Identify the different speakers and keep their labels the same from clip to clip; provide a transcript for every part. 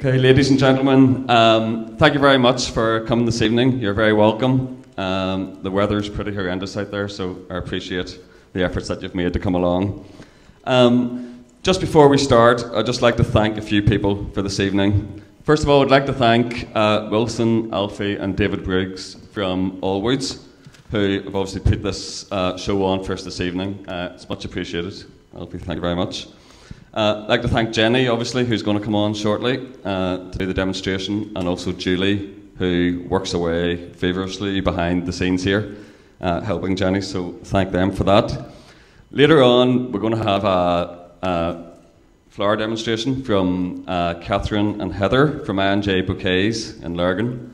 Speaker 1: Okay, ladies and gentlemen, thank you very much for coming this evening. You're very welcome. The weather's pretty horrendous out there, so I appreciate the efforts that you've made to come along. Just before we start, I'd just like to thank a few people for this evening. First of all, I'd like to thank Wilson, Alfie and David Briggs from Alwood, who have obviously put this show on for us this evening. It's much appreciated. Alfie, thank you very much. I'd like to thank Jenny, obviously, who's going to come on shortly to do the demonstration, and also Julie, who works away feverishly behind the scenes here, helping Jenny, so thank them for that. Later on, we're going to have a flower demonstration from Catherine and Heather from I&J Bouquets in Lurgan.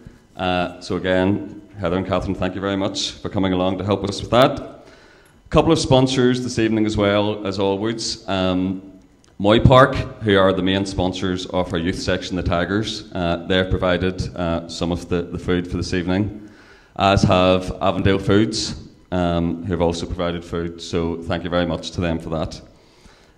Speaker 1: So again, Heather and Catherine, thank you very much for coming along to help us with that. A couple of sponsors this evening as well as Alwoods. Moy Park, who are the main sponsors of our youth section, the Tigers. They've provided some of the food for this evening, as have Avondale Foods, who have also provided food, so thank you very much to them for that.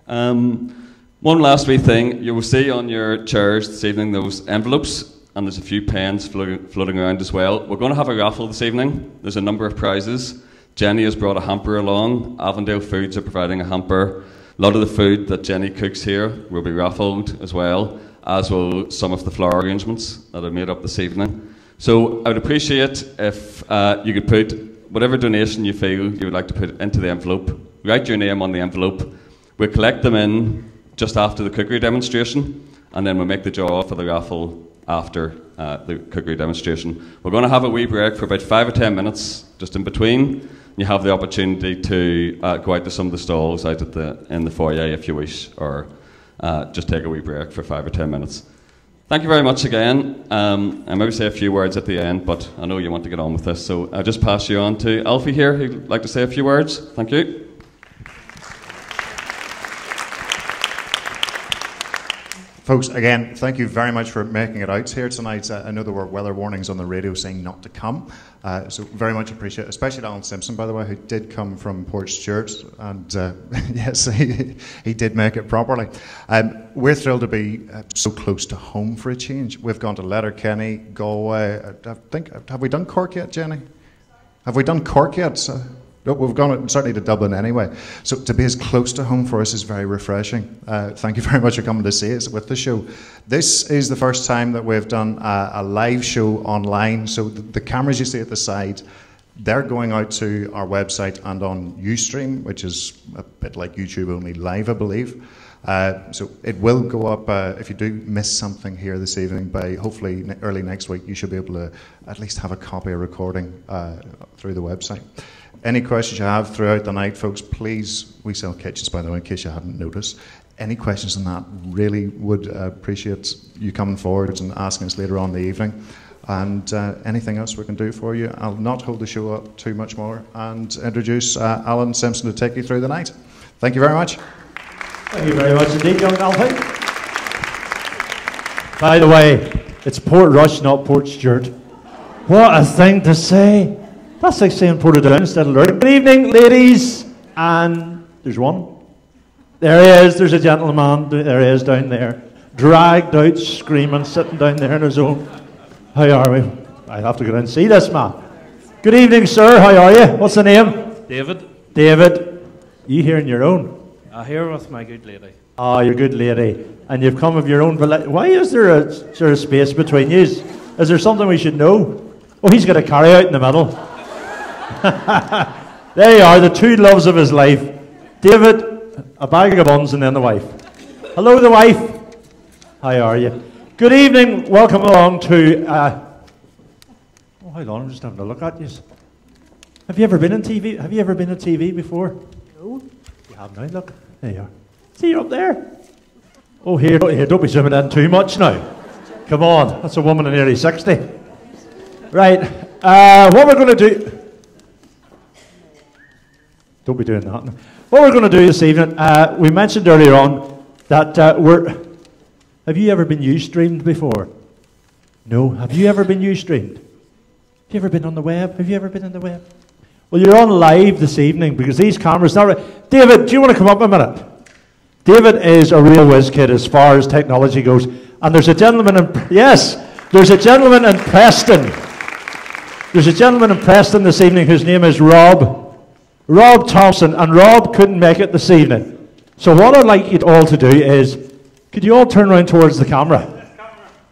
Speaker 1: One last wee thing, you will see on your chairs this evening those envelopes, and there's a few pens floating around as well. We're going to have a raffle this evening. There's a number of prizes. Jenny has brought a hamper along. Avondale Foods are providing a hamper. A lot of the food that Jenny cooks here will be raffled as well, as will some of the flower arrangements that are made up this evening. So I would appreciate if you could put whatever donation you feel you would like to put into the envelope. Write your name on the envelope. We'll collect them in just after the cookery demonstration, and then we'll make the draw for the raffle after the cookery demonstration. We're going to have a wee break for about 5 or 10 minutes, just in between. You have the opportunity to go out to some of the stalls out in the foyer if you wish, or just take a wee break for 5 or 10 minutes. Thank you very much again. I maybe say a few words at the end, but I know you want to get on with this, so I'll just pass you on to Alfie here, who'd like to say a few words. Thank you.
Speaker 2: Folks, again, thank you very much for making it out here tonight. I know there were weather warnings on the radio saying not to come, so very much appreciate it, especially Alan Simpson, by the way, who did come from Port Stewart, and yes, he did make it properly. We're thrilled to be so close to home for a change. We've gone to Letterkenny, Galway, I think, have we done Cork yet, Jenny? Have we done Cork yet? No, we've gone certainly to Dublin anyway. So to be as close to home for us is very refreshing. Thank you very much for coming to see us with the show. This is the first time that we've done a live show online. So the cameras you see at the side, they're going out to our website and on Ustream, which is a bit like YouTube, only live, I believe. So it will go up. If you do miss something here this evening, by hopefully early next week, you should be able to at least have a copy or recording through the website. Any questions you have throughout the night, folks, please, we sell kitchens, by the way, in case you hadn't noticed. Any questions on that, really would appreciate you coming forward and asking us later on in the evening. And anything else we can do for you. I'll not hold the show up too much more and introduce Alan Simpson to take you through the night. Thank you very much.
Speaker 3: Thank you very much indeed, young Alfie. By the way, it's Port Rush, not Port Stewart. What a thing to say. That's like saying Portadown instead of Lurgan. Good evening, ladies. And there's one. There he is. There's a gentleman. There he is down there. Dragged out, screaming, sitting down there in his own. How are we? I have to go and see this man. Good evening, sir. How are you? What's the name?
Speaker 4: David.
Speaker 3: David. You here on your own?
Speaker 4: I'm here with my good lady.
Speaker 3: Oh, your good lady. And you've come of your own volition. Why is there a sort of space between you? Is there something we should know? Oh, he's got a carry out in the middle. There you are, the two loves of his life. David, a bag of buns, and then the wife. Hello, the wife. How are you? Good evening. Welcome along to... oh, hold on, I'm just having a look at you. Have you ever been on TV? Have you ever been on TV before? No. You have now, look. There you are. See, you're up there. Oh, here, don't be zooming in too much now. Come on, that's a woman of nearly 60. Right, what we're going to do... Don't be doing that. What we're going to do this evening, we mentioned earlier on that have you ever been Ustreamed before? No. Have you ever been Ustreamed? Have you ever been on the web? Have you ever been on the web? Well, you're on live this evening because these cameras... David, do you want to come up a minute? David is a real whiz kid as far as technology goes. And there's a gentleman in, there's a gentleman in Preston. There's a gentleman in Preston this evening whose name is Rob Thompson, and Rob couldn't make it this evening. So what I'd like you all to do is, could you all turn around towards the camera?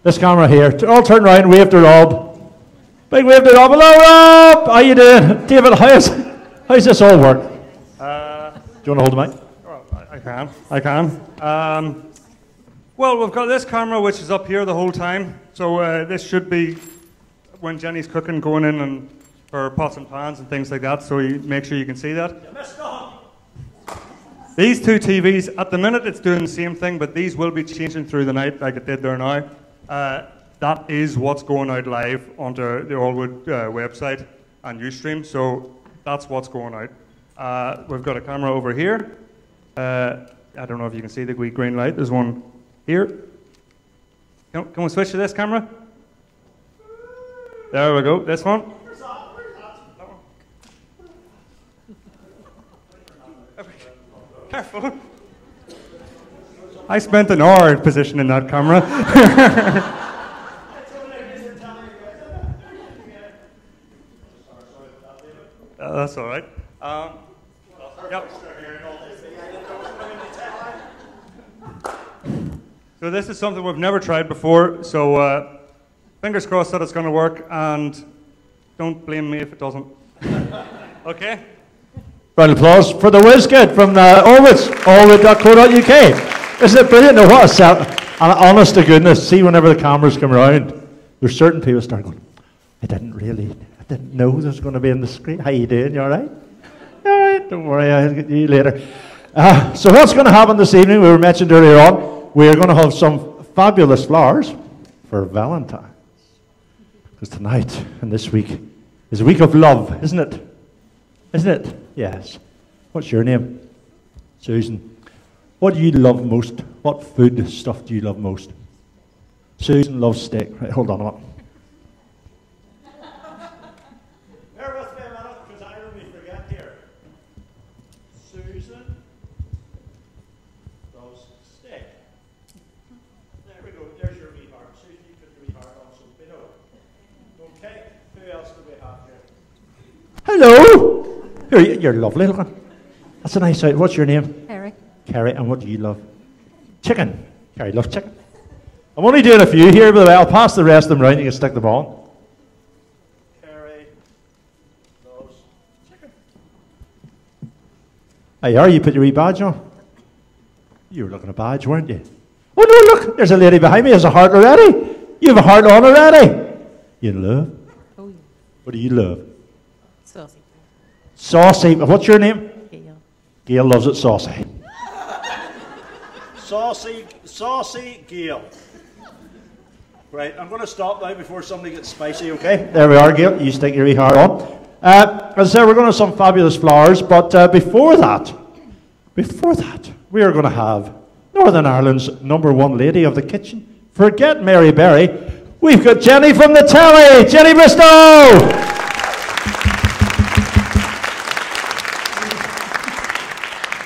Speaker 3: This camera here. All turn around, wave to Rob. Big wave to Rob. Hello, Rob! How you doing? David, how's this all work? Do you want to hold the mic?
Speaker 5: I can. Well, we've got this camera which is up here the whole time. So this should be when Jenny's cooking, going in and for pots and pans and things like that. So you make sure you can see that. These two TVs, at the minute it's doing the same thing, but these will be changing through the night like it did there now. That is what's going out live onto the Alwood website and Ustream. So that's what's going out. We've got a camera over here. I don't know if you can see the wee green light. There's one here. Can we switch to this camera? There we go. This one. Careful. I spent an hour positioning that camera. That's all right. Yep. So this is something we've never tried before, so fingers crossed that it's going to work, and don't blame me if it doesn't. Okay?
Speaker 3: Round of applause for the whiz kid from alwood.co.uk. Isn't it brilliant? No, what a set. And honest to goodness, see whenever the cameras come around, there's certain people start going, I didn't know there was going to be on the screen. How you doing? You all right? You all right? Don't worry, I'll get you later. So what's going to happen this evening, we were mentioned earlier on, we're going to have some fabulous flowers for Valentine's. Because tonight and this week is a week of love, isn't it? Isn't it? Yes. What's your name? Susan. What do you love most? What food stuff do you love most? Susan loves steak. Right, hold on a minute. Bear with me a minute, because I only forget here. Susan loves steak. There we go. There's your wee heart. Susan, you put your wee heart on some below. Okay. Who else do we have here? Hello. You're lovely looking. That's a nice sight. What's your name?
Speaker 6: Carrie.
Speaker 3: Carrie, and what do you love? Chicken. Carrie loves chicken. I'm only doing a few here, by the way. I'll pass the rest of them round. You can stick them on. Carrie loves chicken. There you are. You put your wee badge on. You were looking at a badge, weren't you? Oh, no, look. There's a lady behind me. There's a heart already. You have a heart on already. You love?
Speaker 6: Oh, yeah.
Speaker 3: What do you love?
Speaker 6: Saucy.
Speaker 3: Saucy. What's your name?
Speaker 6: Gail.
Speaker 3: Gail loves it saucy. Saucy Gail. Right, I'm going to stop now before somebody gets spicy, okay? There we are, Gail. You stick your wee heart on. As I said, we're going to have some fabulous flowers, but before that, we are going to have Northern Ireland's #1 lady of the kitchen. Forget Mary Berry. We've got Jenny from the telly. Jenny Bristow!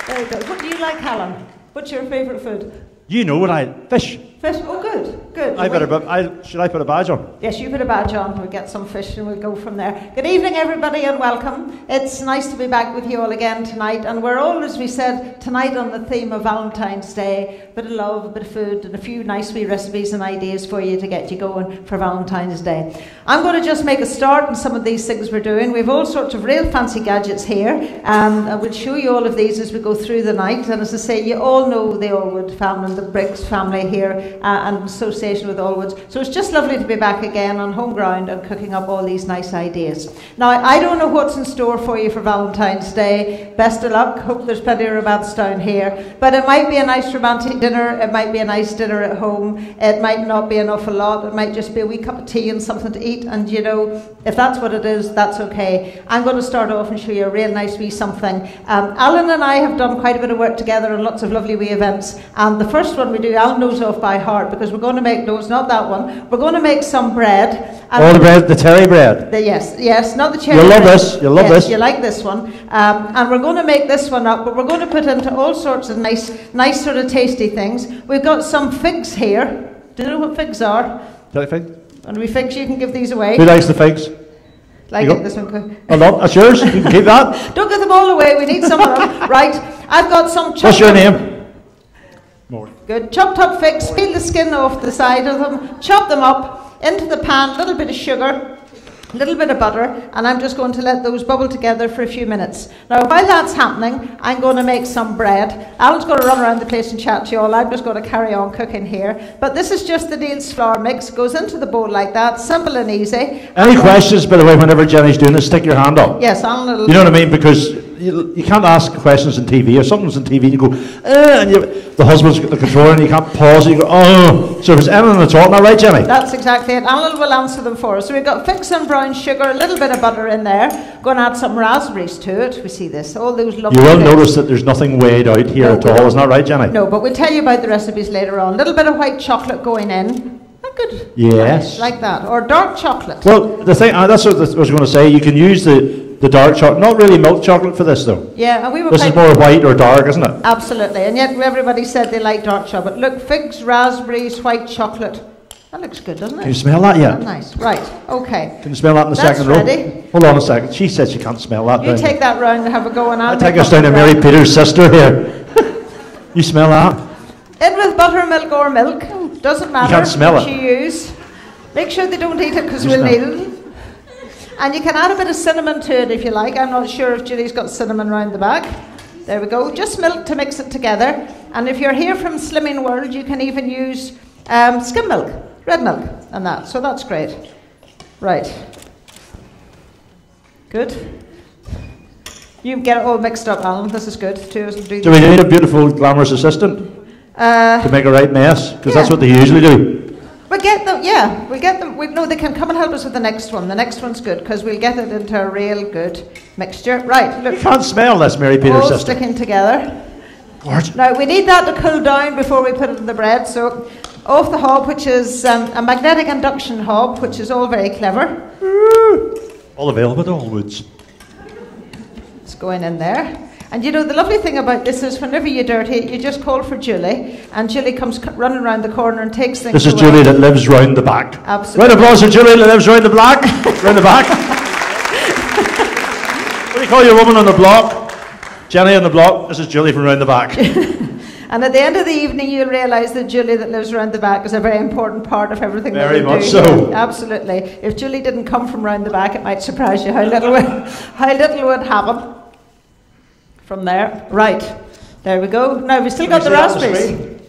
Speaker 6: Very good. What do you like, Helen? What's your favourite food?
Speaker 3: You know what fish.
Speaker 6: Fish? Oh, good, good.
Speaker 3: Should I put a badge on?
Speaker 6: Yes, you put a badge on. We'll get some fish and we'll go from there. Good evening, everybody, and welcome. It's nice to be back with you all again tonight. And we're all, as we said, tonight on the theme of Valentine's Day. A bit of love, a bit of food, and a few nice wee recipes and ideas for you to get you going for Valentine's Day. I'm going to just make a start on some of these things we're doing. We've all sorts of real fancy gadgets here. I will show you all of these as we go through the night. And as I say, you all know the Alwood family, the Briggs family here, and association with Alwood. So it's just lovely to be back again on home ground and cooking up all these nice ideas. Now, I don't know what's in store for you for Valentine's Day. Best of luck. Hope there's plenty of romance down here. But it might be a nice romantic dinner. It might be a nice dinner at home. It might not be an awful lot. It might just be a wee cup of tea and something to eat. And, you know, if that's what it is, that's okay. I'm going to start off and show you a real nice wee something. Alan and I have done quite a bit of work together on lots of lovely wee events. And the first one we do, Alan knows off by by heart because we're going to make, no, it's not that one. We're going to make some bread.
Speaker 3: All the bread, the terry bread.
Speaker 6: Yes, not the cherry
Speaker 3: You'll love
Speaker 6: bread.
Speaker 3: this, you'll love this.
Speaker 6: You like this one. And we're going to make this one up, but we're going to put into all sorts of nice sort of tasty things. We've got some figs here. Do you know what figs are?
Speaker 3: Terry fig?
Speaker 6: And we figs, you can give these away.
Speaker 3: Who likes the figs?
Speaker 6: Like it, this one.
Speaker 3: Oh, no, that's yours. You can keep that.
Speaker 6: Don't give them all away. We need some of them. Right. I've got some chopped
Speaker 3: What's your
Speaker 6: up.
Speaker 3: name? More.
Speaker 6: Good. Chopped up figs. Peel the skin off the side of them. Chop them up into the pan. A little bit of sugar. A little bit of butter, and I'm just going to let those bubble together for a few minutes. Now, while that's happening, I'm going to make some bread. Alan's going to run around the place and chat to you all. I'm just going to carry on cooking here. But this is just the Neil's flour mix. Goes into the bowl like that. Simple and easy.
Speaker 3: Any questions, by the way, whenever Jenny's doing this, stick your hand up.
Speaker 6: Yes, Alan will.
Speaker 3: You know what I mean? Because you can't ask questions on TV. If something's on TV, you go, and the husband's got the controller, and you can't pause it. You go, oh. So if there's anything at all, now, right, Jenny?
Speaker 6: That's exactly it. Alan will answer them for us. So we've got fix and brown sugar, a little bit of butter in there. Going to add some raspberries to it. We see this. All those lovely
Speaker 3: You will
Speaker 6: bits.
Speaker 3: notice that there's nothing weighed out here at all. Isn't that right, Jenny?
Speaker 6: No, but we'll tell you about the recipes later on. A little bit of white chocolate going in. Good.
Speaker 3: Yes.
Speaker 6: Nice, like that. Or dark chocolate.
Speaker 3: Well, the thing, that's what I was going to say. You can use the dark chocolate, not really milk chocolate for this, though.
Speaker 6: Yeah, and we were
Speaker 3: This is more white or dark, isn't it?
Speaker 6: Absolutely. And yet everybody said they like dark chocolate. Look, figs, raspberries, white chocolate. That looks good, doesn't it?
Speaker 3: Can you smell that yet?
Speaker 6: Nice. Right. Okay.
Speaker 3: Can you smell that in the
Speaker 6: That's
Speaker 3: second row?
Speaker 6: ready.
Speaker 3: Hold on a second. She said she can't smell that.
Speaker 6: You take that round and have a go, and
Speaker 3: I'll take us down to Mary Peter's sister here. You smell that?
Speaker 6: In with buttermilk or milk. Doesn't matter.
Speaker 3: You can't smell
Speaker 6: what
Speaker 3: it.
Speaker 6: you use. Make sure they don't eat it because we'll need it. And you can add a bit of cinnamon to it if you like. I'm not sure if Julie's got cinnamon round the back. There we go. Just milk to mix it together. And if you're here from Slimming World, you can even use skim milk, red milk, and that. So that's great. Right. Good. You get it all mixed up, Alan. This is good.
Speaker 3: Do we need a beautiful, glamorous assistant to make a right mess? Because that's what they usually do.
Speaker 6: We'll get them, yeah. We'll get them. No, they can come and help us with the next one. The next one's good because we'll get it into a real good mixture. Right, look.
Speaker 3: You can't smell this, Mary Peter's
Speaker 6: all
Speaker 3: sister.
Speaker 6: sticking together.
Speaker 3: Gorgeous.
Speaker 6: Now, we need that to cool down before we put it in the bread. So, off the hob, which is a magnetic induction hob, which is all very clever.
Speaker 3: All available at Alwoods.
Speaker 6: It's going in there. And you know, the lovely thing about this is whenever you dirty it, you just call for Julie, and Julie comes running around the corner and takes things
Speaker 3: This is
Speaker 6: away.
Speaker 3: Julie that lives round the back.
Speaker 6: Absolutely.
Speaker 3: Round of applause for Julie that lives round the block. Round the back. What do you call your woman on the block? Jenny on the block. This is Julie from round the back.
Speaker 6: And at the end of the evening, you'll realise that Julie that lives round the back is a very important part of everything that we do.
Speaker 3: Very much so.
Speaker 6: Absolutely. If Julie didn't come from round the back, it might surprise you how little would happen from there. Right. There we go. Now, we've still got the raspberries.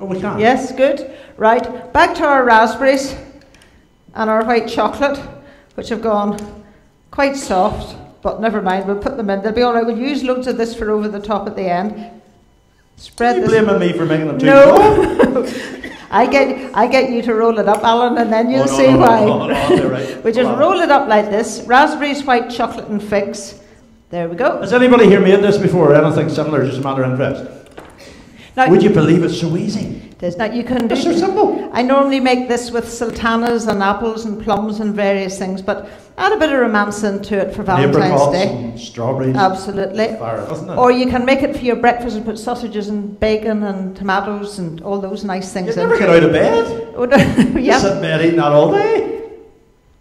Speaker 3: Oh, we can.
Speaker 6: Yes, good. Right. Back to our raspberries and our white chocolate, which have gone quite soft, but never mind. We'll put them in. They'll be all right. We'll use loads of this for over the top at the end. Spread
Speaker 3: Are you
Speaker 6: this.
Speaker 3: blaming me for making them too soft?
Speaker 6: No. I get you to roll it up, Alan, and then you'll see why.
Speaker 3: Right.
Speaker 6: We just roll it up like this. Raspberries, white chocolate and figs. There we go.
Speaker 3: Has anybody here made this before or anything similar, just a matter of interest?
Speaker 6: Now,
Speaker 3: Would you believe it's so easy?
Speaker 6: there's not, you can do.
Speaker 3: It's so simple.
Speaker 6: I normally make this with sultanas and apples and plums and various things, but add a bit of romance into it for Valentine's
Speaker 3: Apricots
Speaker 6: Day.
Speaker 3: and strawberries.
Speaker 6: Absolutely.
Speaker 3: Fire, doesn't it?
Speaker 6: Or you can make it for your breakfast and put sausages and bacon and tomatoes and all those nice things
Speaker 3: You
Speaker 6: in.
Speaker 3: never get out of bed.
Speaker 6: Oh, no.
Speaker 3: You
Speaker 6: Yeah.
Speaker 3: sit in bed eating that all day.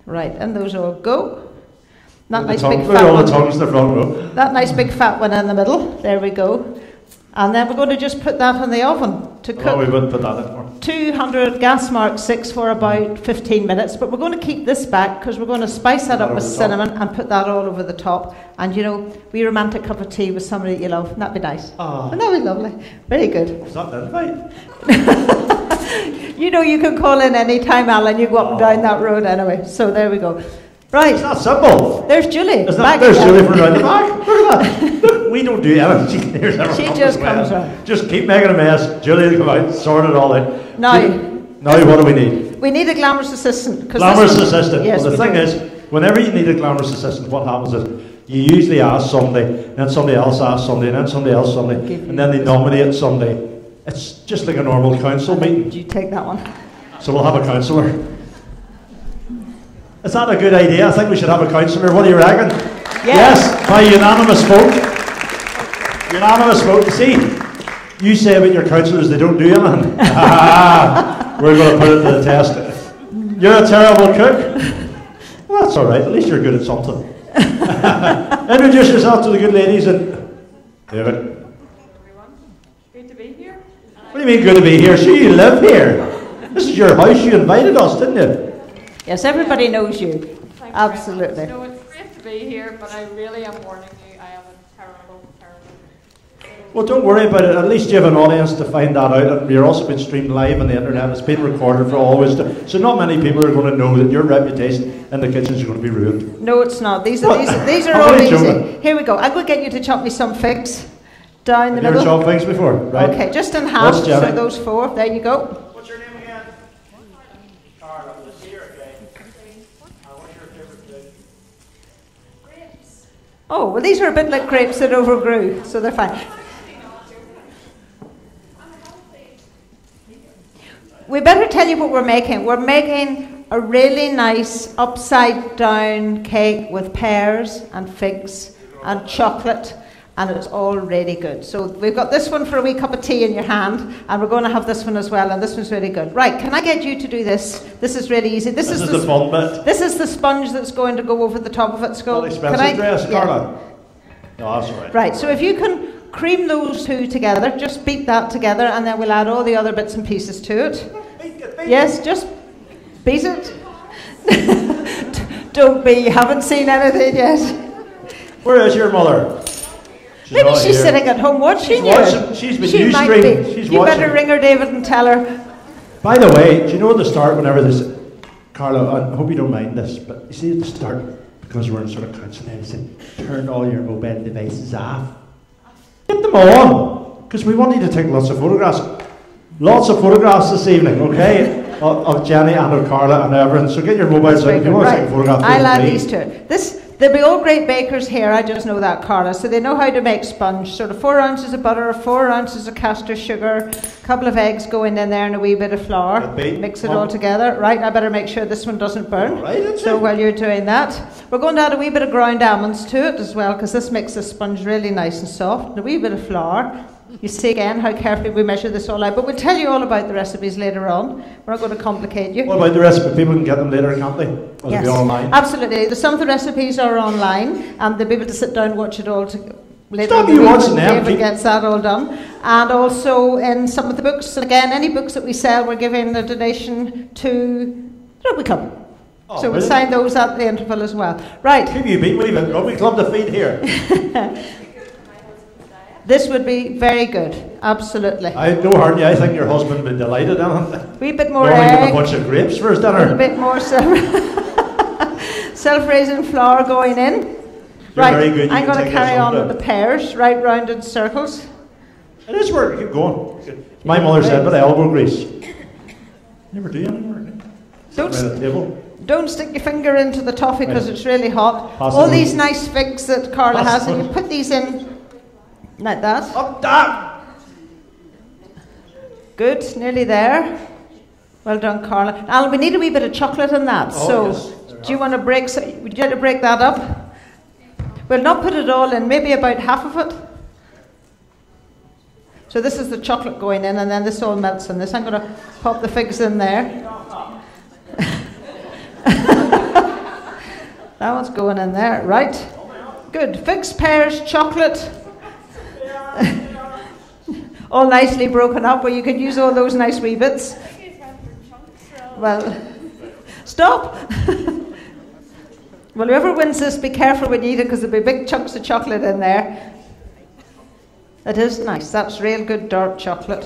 Speaker 6: Right, and those all go. That
Speaker 3: Look
Speaker 6: nice
Speaker 3: at the
Speaker 6: big
Speaker 3: tongue. Look at
Speaker 6: fat
Speaker 3: all
Speaker 6: one.
Speaker 3: the tongues in the front row.
Speaker 6: That nice big fat one in the middle. There we go. And then we're going to just put that in the oven to cook.
Speaker 3: Oh, we wouldn't put that in for.
Speaker 6: 200 gas mark 6 for about 15 minutes, but we're going to keep this back because we're going to spice that up with cinnamon and put that all over the top. And you know, we romantic cup of tea with somebody that you love. That'd be nice.
Speaker 3: Ah.
Speaker 6: Wouldn't that be lovely? Very good.
Speaker 3: Is that an invite?
Speaker 6: You know, you can call in any time, Alan. You go up and down that road anyway. So there we go. Right.
Speaker 3: It's not simple.
Speaker 6: There's Julie.
Speaker 3: Isn't
Speaker 6: Back
Speaker 3: that, there's
Speaker 6: again.
Speaker 3: Julie from round the back. Look at that. Look, we don't do anything. She
Speaker 6: just comes round.
Speaker 3: Just keep making a mess. Julie will come out, sort it all out.
Speaker 6: Now,
Speaker 3: Now what do we need?
Speaker 6: we need a glamorous assistant.
Speaker 3: Glamorous assistant.
Speaker 6: Yes,
Speaker 3: well, the
Speaker 6: we
Speaker 3: thing
Speaker 6: do.
Speaker 3: is, whenever you need a glamorous assistant, what happens is you usually ask somebody, then somebody else asks somebody, and then somebody else somebody, and then they nominate somebody It's just like a normal council meeting.
Speaker 6: Did you take that one?
Speaker 3: So we'll have a councillor. Is that a good idea? I think we should have a councillor. What do you reckon? Yes, by unanimous vote. Unanimous vote. See, you say about your councillors they don't do anything. We're going to put it to the test. You're a terrible cook. Well, that's all right. At least you're good at something. Introduce yourself to the good ladies and David.
Speaker 7: Everyone, good to be here.
Speaker 3: What do you mean good to be here? So you live here. This is your house. You invited us, didn't you?
Speaker 6: Yes, everybody knows you.
Speaker 7: Thank you
Speaker 6: Absolutely.
Speaker 7: very much. No, it's great to be here, but I really am warning you, I have a terrible.
Speaker 3: Well, don't worry about it. At least you have an audience to find that out. And you're also being streamed live on the internet. It's been recorded for always. So not many people are going to know that your reputation in the kitchen is going to be ruined.
Speaker 6: No, it's not. These are all easy. Here we go. I'm going to get you to chop me some figs down the middle.
Speaker 3: Have you ever chopped figs before? Right.
Speaker 6: Okay, just in half.
Speaker 3: What's
Speaker 6: So those 4. There you go.
Speaker 3: What's your name again? Carla. This here, okay. What's your favourite food?
Speaker 7: Grapes.
Speaker 6: Oh, well, these are a bit like grapes that overgrew, so they're fine. We better tell you what we're making. We're making a really nice upside down cake with pears and figs and chocolate, and it's all really good. So we've got this one for a wee cup of tea in your hand, and we're going to have this one as well, and this one's really good. Right, can I get you to do this? This is really easy. This is
Speaker 3: the fun bit.
Speaker 6: This is the sponge that's going to go over the top of it, Skull.
Speaker 3: Well, expensive dress, Carla. No, that's all right.
Speaker 6: Right, so if you can cream those two together, just beat that together, and then we'll add all the other bits and pieces to it. Yes, just beat it. Don't be, you haven't seen anything yet.
Speaker 3: Where is your mother?
Speaker 6: Maybe she's sitting at home watching you.
Speaker 3: She's been
Speaker 6: She might
Speaker 3: Ustream.
Speaker 6: be.
Speaker 3: She's
Speaker 6: You
Speaker 3: watching.
Speaker 6: better ring her, David, and tell her.
Speaker 3: By the way, do you know at the start, whenever this, Carla, I hope you don't mind this, but you see at the start, because we're in sort of council, they say, turn all your mobile devices off. Get them on, because we want you to take lots of photographs. Lots of photographs this evening, okay, of Jenny and of Carla and everything. So get your mobiles out if you want to take a photograph.
Speaker 6: I'll add these to it. They'll be all great bakers here, I just know that, Carla. So they know how to make sponge. Sort of 4 ounces of butter, 4 ounces of castor sugar, a couple of eggs going in there and a wee bit of flour. Mix it all together. Right, I better make sure this one doesn't burn.
Speaker 3: Right,
Speaker 6: so while you're doing that, we're going to add a wee bit of ground almonds to it as well, because this makes the sponge really nice and soft. And a wee bit of flour. You see again how carefully we measure this all out. But we'll tell you all about the recipes later on. We're not going to complicate you.
Speaker 3: What about the recipe? People can get them later, can't they? Will
Speaker 6: yes,
Speaker 3: they be online?
Speaker 6: Absolutely. Some of the recipes are online, and they'll be able to sit down and watch it all later.
Speaker 3: Stop you watching them.
Speaker 6: David gets that all done. And also in some of the books, and again, any books that we sell, we're giving a donation to the Rugby Club.
Speaker 3: Oh,
Speaker 6: so we'll sign those at the interval as well. Right.
Speaker 3: Keep you beat. We've a Rugby Club to feed here.
Speaker 6: This would be very good, absolutely.
Speaker 3: I no hardly. I think your husband would be delighted. A
Speaker 6: wee bit more
Speaker 3: egg. A bunch of grapes for his dinner.
Speaker 6: A little bit more self-raising flour going in.
Speaker 3: You're
Speaker 6: right,
Speaker 3: very good.
Speaker 6: I'm going to carry on with the pears, right round in circles.
Speaker 3: It is work. Keep going. My mother said, "But elbow grease." Never do anymore.
Speaker 6: Don't stick your finger into the toffee because it's really hot.
Speaker 3: Possibly.
Speaker 6: All these nice figs that Carla has, and you put these in. Like that.
Speaker 3: Up that.
Speaker 6: Good, nearly there. Well done, Carla. Alan, we need a wee bit of chocolate in that.
Speaker 3: Yes.
Speaker 6: Do you want to break? Would you like to break that up? We'll not put it all in. Maybe about half of it. So this is the chocolate going in, and then this all melts in this. I'm going to pop the figs in there. That one's going in there, right? Good. Figs, pears, chocolate. All nicely broken up, where you can use all those nice wee bits. Well, stop. Well, whoever wins this, be careful when you eat it, because there'll be big chunks of chocolate in there. It is nice. That's real good dark chocolate.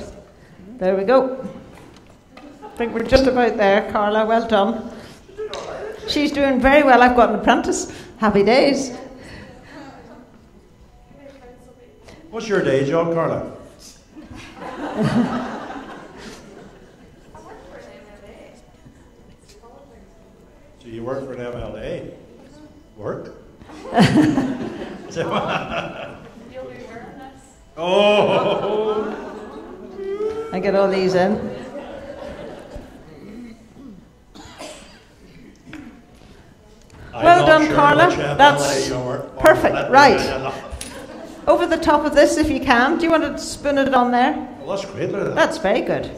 Speaker 6: There we go. I think we're just about there, Carla. Well done. She's doing very well. I've got an apprentice. Happy days.
Speaker 3: What's your day job, Carla? So you work for an MLA? Work?
Speaker 7: You'll be wearing this.
Speaker 3: Oh!
Speaker 6: all these in. Well done, Carla. That's perfect. Right. Over the top of this, if you can. Do you want to spoon it on there?
Speaker 3: Well, that's great. Look at that.
Speaker 6: That's very good.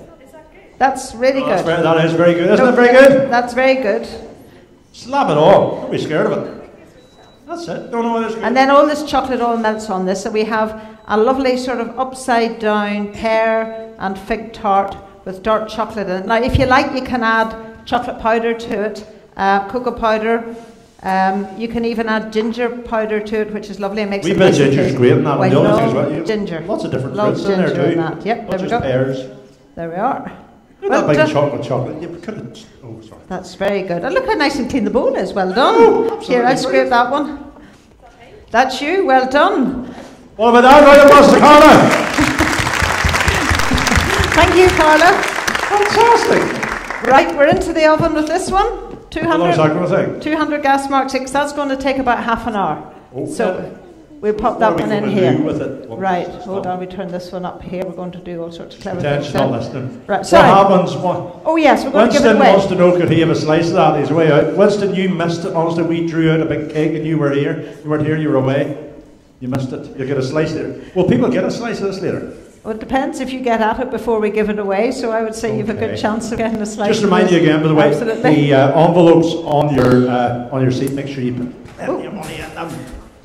Speaker 6: That's really good.
Speaker 3: That is very good. Isn't it very good?
Speaker 6: That's very good.
Speaker 3: Slap it all. Don't be scared of it. That's it. Don't know what it's good.
Speaker 6: And then all this chocolate all melts on this. So we have a lovely sort of upside down pear and fig tart with dark chocolate in it. Now, if you like, you can add chocolate powder to it, cocoa powder. You can even add ginger powder to it, which is lovely and makes it nice.
Speaker 3: Ginger's great in that.
Speaker 6: Well,
Speaker 3: the other thing as well,
Speaker 6: ginger.
Speaker 3: Lots of different
Speaker 6: Love
Speaker 3: fruits in there
Speaker 6: ginger
Speaker 3: too.
Speaker 6: in that. Yep, there we go.
Speaker 3: Pears.
Speaker 6: There we are.
Speaker 3: Well, that big chocolate. You couldn't. Oh, sorry.
Speaker 6: That's very good. And look how nice and clean the bowl is. Well done.
Speaker 3: Oh,
Speaker 6: Here, I'll scrape that one. That's you. Well done.
Speaker 3: What about that? Right across the corner.
Speaker 6: Thank you, Carla.
Speaker 3: Fantastic.
Speaker 6: Right, we're into the oven with this one. 200 gas mark 6. That's going to take about half an hour.
Speaker 3: Oh,
Speaker 6: so we'll pop that one in here. Right, hold on, we turn this one up here. We're going to do all sorts of clever things.
Speaker 3: Not listening.
Speaker 6: Right, sorry.
Speaker 3: What happens?
Speaker 6: Oh yes, we're going
Speaker 3: Winston
Speaker 6: to give it away.
Speaker 3: wants to know, could he have a slice of that? He's way out. Winston, you missed it. Honestly, we drew out a big cake and you were here. You weren't here, you were away. You missed it. You'll get a slice later. Will people get a slice of this later?
Speaker 6: Well, it depends if you get at it before we give it away, so I would say you've a good chance of getting a slice.
Speaker 3: Just remind you again, by the way,
Speaker 6: Absolutely.
Speaker 3: the envelopes on your seat, make sure you put plenty of money in them.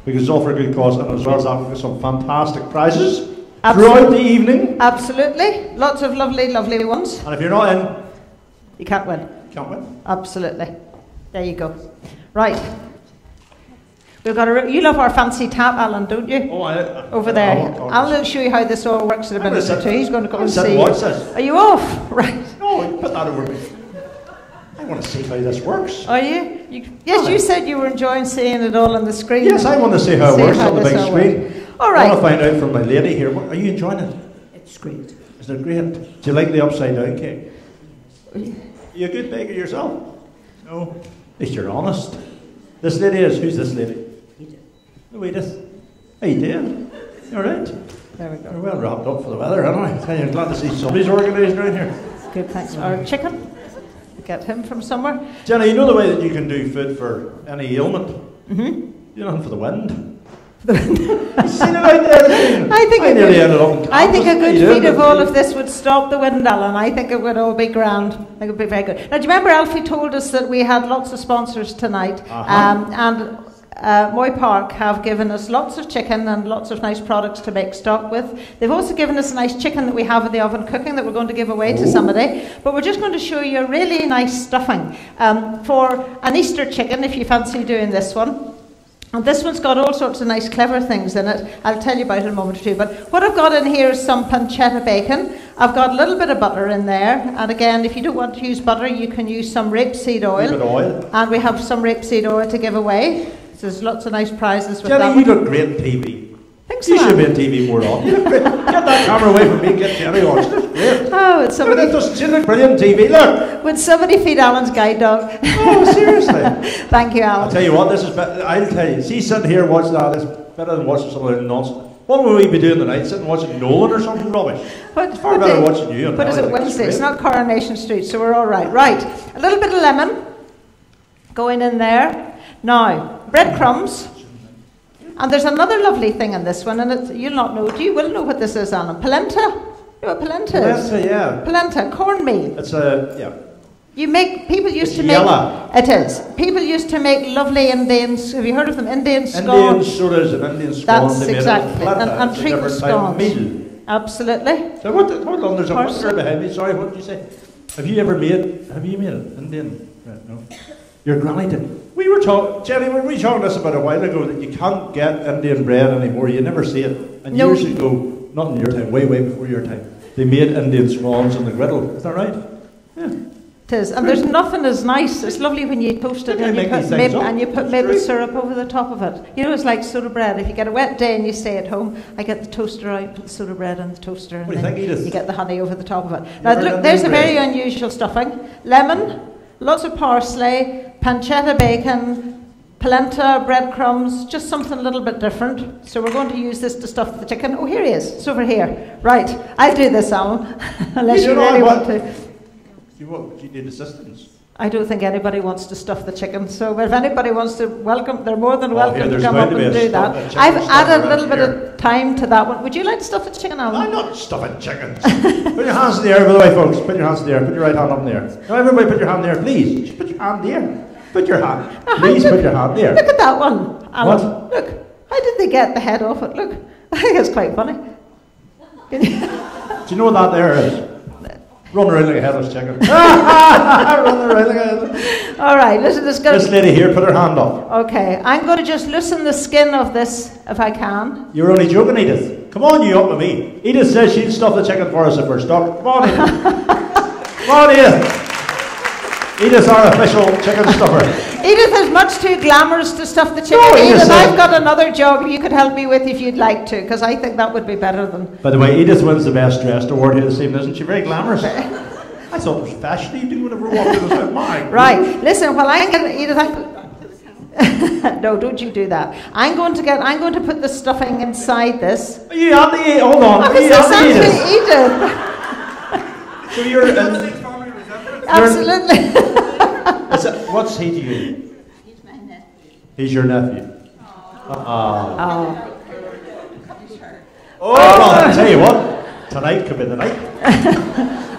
Speaker 3: Because it's all for a good cause, and as well as that, we've some fantastic prizes throughout the evening.
Speaker 6: Absolutely. Lots of lovely, lovely ones.
Speaker 3: And if you're not in,
Speaker 6: you can't win.
Speaker 3: Can't win.
Speaker 6: Absolutely. There you go. Right. We've got you love our fancy tap, Alan, don't you?
Speaker 3: Oh,
Speaker 6: over there. I'll show you how this all works in a minute or two. He's going to go and see. Are you off? Right.
Speaker 3: No, put that over me. I want to see how this works.
Speaker 6: Are you? Yes, you said you were enjoying seeing it all on the screen.
Speaker 3: Yes, I want to see how it works on the big screen.
Speaker 6: All right.
Speaker 3: I want to find out from my lady here. Are you enjoying it?
Speaker 6: It's great.
Speaker 3: Is it great? Do you like the upside down cake? Are you a good baker yourself? No. At least you're honest. This lady is. Who's this lady? Oh, Edith. How you doing? You all right?
Speaker 6: There we go.
Speaker 3: You're well wrapped up for the weather, aren't I? I'm glad to see somebody's organised around here.
Speaker 6: Good, thanks. Our chicken. Get him from somewhere.
Speaker 3: Jenny, you know the way that you can do food for any ailment?
Speaker 6: Mm-hmm.
Speaker 3: You know, for the wind. You've seen it out there.
Speaker 6: I think a good feed of all of this would stop the wind, Alan. I think it would all be grand. I think it would be very good. Now, do you remember Alfie told us that we had lots of sponsors tonight? And Moy Park have given us lots of chicken and lots of nice products to make stock with. They've also given us a nice chicken that we have in the oven cooking that we're going to give away to somebody. But we're just going to show you a really nice stuffing for an Easter chicken, if you fancy doing this one. And this one's got all sorts of nice clever things in it. I'll tell you about it in a moment or two. But what I've got in here is some pancetta bacon. I've got a little bit of butter in there. And again, if you don't want to use butter, you can use some rapeseed oil. And we have some rapeseed oil to give away. So there's lots of nice prizes with
Speaker 3: Jenny, you look great on TV.
Speaker 6: Thanks so
Speaker 3: You should be on TV more often. You look great. Get that camera away from me and get Jenny on. She looks great.
Speaker 6: Oh, it's somebody.
Speaker 3: She looks brilliant on TV. Look.
Speaker 6: Would somebody feed Alan's guide dog?
Speaker 3: Oh, seriously.
Speaker 6: Thank you, Alan.
Speaker 3: I'll tell you what, this is better. I'll tell you. See, sitting here watching that, it's better than watching some of the nonsense. What will we be doing tonight? Sitting watching Nolan or something rubbish? It's far better watching you.
Speaker 6: But is it Wednesday? It's not Coronation Street, so we're all right. Right. A little bit of lemon going in there. Now, breadcrumbs. And there's another lovely thing in this one, and you'll not know. You will know what this is, Alan. Polenta. You know what polenta is?
Speaker 3: Polenta, yeah.
Speaker 6: Polenta, cornmeal.
Speaker 3: It's people
Speaker 6: used to make. It is. People used to make lovely Indians. Have you heard of them? Indian scones.
Speaker 3: Indian sodas and Indian scones.
Speaker 6: That's exactly. And treacle scones. Absolutely.
Speaker 3: So hold on, there's a wonder behind me. Sorry, what did you say? Have you made it? Indian? Right, no. Your granny did. We were talking, Jenny, were we talking this about a while ago that you can't get Indian bread anymore? You never see it. And years ago, not in your time, way before your time, they made Indian scones on the griddle. Is that right? Yeah.
Speaker 6: It is. And there's nothing as nice. It's lovely when you toast it and you put maple syrup over the top of it. You know, it's like soda bread. If you get a wet day and you stay at home, I get the toaster out, put the soda bread in the toaster, and then you get the honey over the top of it. Now, look, there's a very unusual stuffing. Lemon, lots of parsley, pancetta bacon, polenta, breadcrumbs, just something a little bit different. So we're going to use this to stuff the chicken. Oh, here he is. It's over here. Right. I'll do this, Alan, unless you really want to.
Speaker 3: You need assistance.
Speaker 6: I don't think anybody wants to stuff the chicken. So if anybody wants to welcome, they're more than welcome to come up and do that. I've added a little bit of time to that one. Would you like to stuff the chicken, Alan?
Speaker 3: I'm not stuffing chickens. Put your hands in the air, by the way, folks. Put your hands in the air. Put your right hand up in the air. Now, everybody put your hand in the air, please. Just put your hand in the air. Put your hand. Please put your hand in the air.
Speaker 6: Look at that one, Alan.
Speaker 3: What?
Speaker 6: Look. How did they get the head off it? Look. I think it's quite funny.
Speaker 3: Do you know what that there is? Run around like a headless chicken. Run around like a headless.
Speaker 6: All right, listen,
Speaker 3: this lady here, put her hand up.
Speaker 6: Okay, I'm going to just loosen the skin of this if I can.
Speaker 3: You're only joking, Edith. Come on, you up with me. Edith says she'd stuff the chicken for us if we're stuck. Come on, Edith. Come on, Edith. Edith's our official chicken stuffer.
Speaker 6: Edith is much too glamorous to stuff the chicken.
Speaker 3: No,
Speaker 6: Edith, I've got another job you could help me with if you'd like to, because I think that would be better than...
Speaker 3: By the way, Edith wins the best dressed award here this evening, isn't she? Very glamorous. I thought it was fashion. You do whatever walked in the my.
Speaker 6: Right, listen, well, I'm going to... Edith, no, don't you do that. I'm going to put the stuffing inside this.
Speaker 3: Are you on the... Hold on.
Speaker 6: Are you on the Edith?
Speaker 3: So you're...
Speaker 6: Absolutely.
Speaker 3: What's he to you?
Speaker 7: He's my nephew.
Speaker 3: He's your nephew.
Speaker 6: Oh.
Speaker 3: Oh, well, I'll tell you what. Tonight could be the night.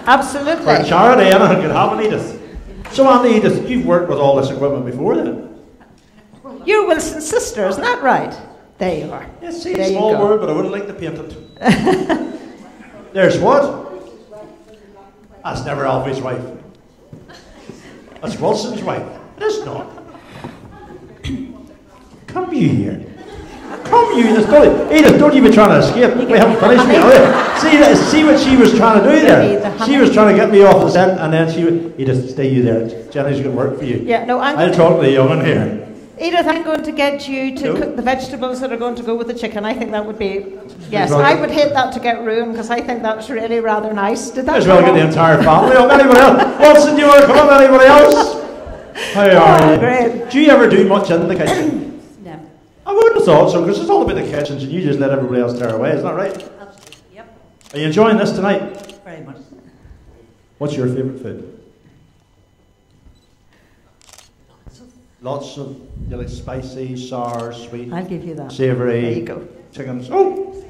Speaker 6: Absolutely.
Speaker 3: For charity, anything could happen, Edith. So, Auntie Edith, you've worked with all this equipment before then?
Speaker 6: You're Wilson's sister, isn't that right? There you are.
Speaker 3: Yes, see, a small word, but I wouldn't like to paint it. There's what? That's never Alfie's wife. That's Wilson's wife. It is not. Come you here. Come you, Edith, don't you be trying to escape. We haven't finished me. See what she was trying to do there? She was trying to get me off the scent, and then she would, Edith, stay you there. Jenny's going to work for you.
Speaker 6: Yeah, no,
Speaker 3: I'll talk to the young one here.
Speaker 6: Edith, I'm going to get you to cook the vegetables that are going to go with the chicken. I think that would be... Yes, I would hate that to get ruined, because I think that's really rather nice. Did that
Speaker 3: as well get the entire family up. Anybody else? Wilson, do you want to come up? Anybody else? How are you?
Speaker 6: Great.
Speaker 3: Do you ever do much in the kitchen?
Speaker 7: No.
Speaker 3: I wouldn't have thought so, because it's all about the kitchens and you just let everybody else tear away. Isn't that right?
Speaker 7: Absolutely. Yep.
Speaker 3: Are you enjoying this tonight?
Speaker 7: Very much.
Speaker 3: What's your favourite food? Lots of, you like spicy, sour, sweet,
Speaker 6: I'll give you that.
Speaker 3: savoury.
Speaker 6: There you go.
Speaker 3: Chickens. Oh!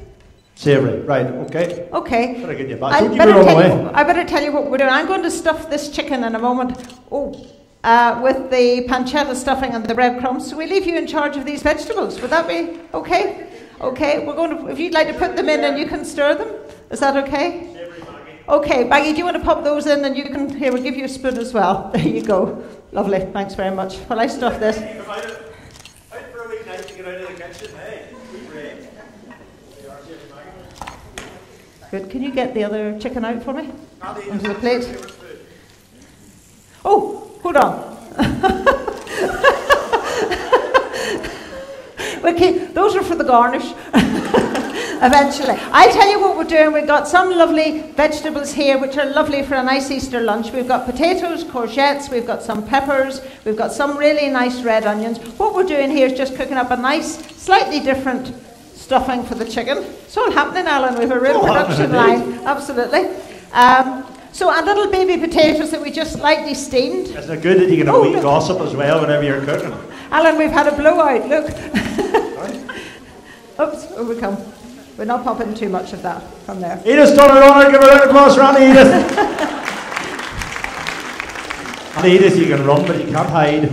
Speaker 3: Savoury. Right, okay.
Speaker 6: Okay.
Speaker 3: Better get you back.
Speaker 6: I
Speaker 3: Don't you run away.
Speaker 6: better tell you what we're doing. I'm going to stuff this chicken in a moment. With the pancetta stuffing and the breadcrumbs. So we leave you in charge of these vegetables. Would that be okay? Okay. We're going to. If you'd like to put them in and you can stir them, is that okay? Okay, Maggie, do you want to pop those in and you can. Here, we'll give you a spoon as well. There you go. Lovely. Thanks very much. Well, I stuff this.
Speaker 3: Out for a week night to get out of the kitchen, hey?
Speaker 6: Good. Can you get the other chicken out for me? Onto the plate. Oh, hold on. Okay, those are for the garnish. Eventually. I tell you what we're doing. We've got some lovely vegetables here, which are lovely for a nice Easter lunch. We've got potatoes, courgettes, we've got some peppers, we've got some really nice red onions. What we're doing here is just cooking up a nice, slightly different stuffing for the chicken. It's all happening, Alan. We have a real production line. Absolutely. So a little baby potatoes that we just slightly steamed.
Speaker 3: Isn't it good that you can have wee gossip as well whenever you're cooking?
Speaker 6: Alan, we've had a blowout. Look. Oops, over we come. We're not popping too much of that from there.
Speaker 3: Edith's done her honour. Give her a round of applause for Annie Edith. Annie Edith, you can run, but you can't hide.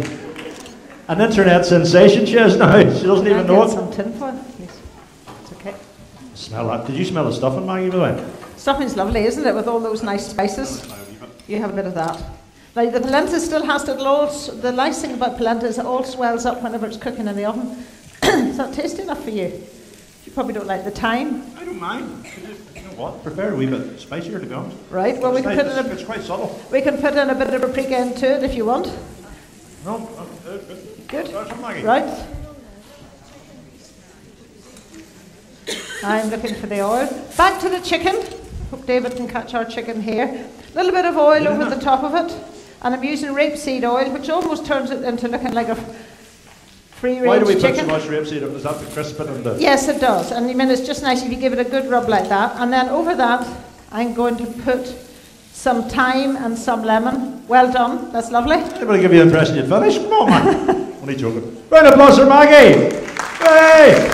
Speaker 3: An internet sensation she is now. She doesn't even know it.
Speaker 6: Some tinfoil, please. It's okay.
Speaker 3: Smell that. Did you smell the stuffing, Maggie, by the way?
Speaker 6: Stuffing's lovely, isn't it, with all those nice spices? You have a bit of that. Now, the polenta still has to, the nice thing about polenta is it all swells up whenever it's cooking in the oven. Is that tasty enough for you? You probably don't like the thyme.
Speaker 3: I don't mind. You know what? Prefer a wee bit spicier, to be honest.
Speaker 6: Right, well, we can put in
Speaker 3: it's quite subtle.
Speaker 6: We can put in a bit of paprika into it if you want.
Speaker 3: No, good.
Speaker 6: Right. I'm looking for the oil. Back to the chicken. Hope David can catch our chicken here. A little bit of oil over the top of it. And I'm using rapeseed oil, which almost turns it into looking like a free-range
Speaker 3: Why do we put
Speaker 6: chicken.
Speaker 3: so much rapeseed on? Is that the crisping and the...
Speaker 6: Yes, it does. And I mean, it's just nice if you give it a good rub like that. And then over that, I'm going to put some thyme and some lemon. Well done. That's lovely.
Speaker 3: Anybody give you the impression you'd finished? Come on, man. Only joking. Round of applause for Maggie. Hey!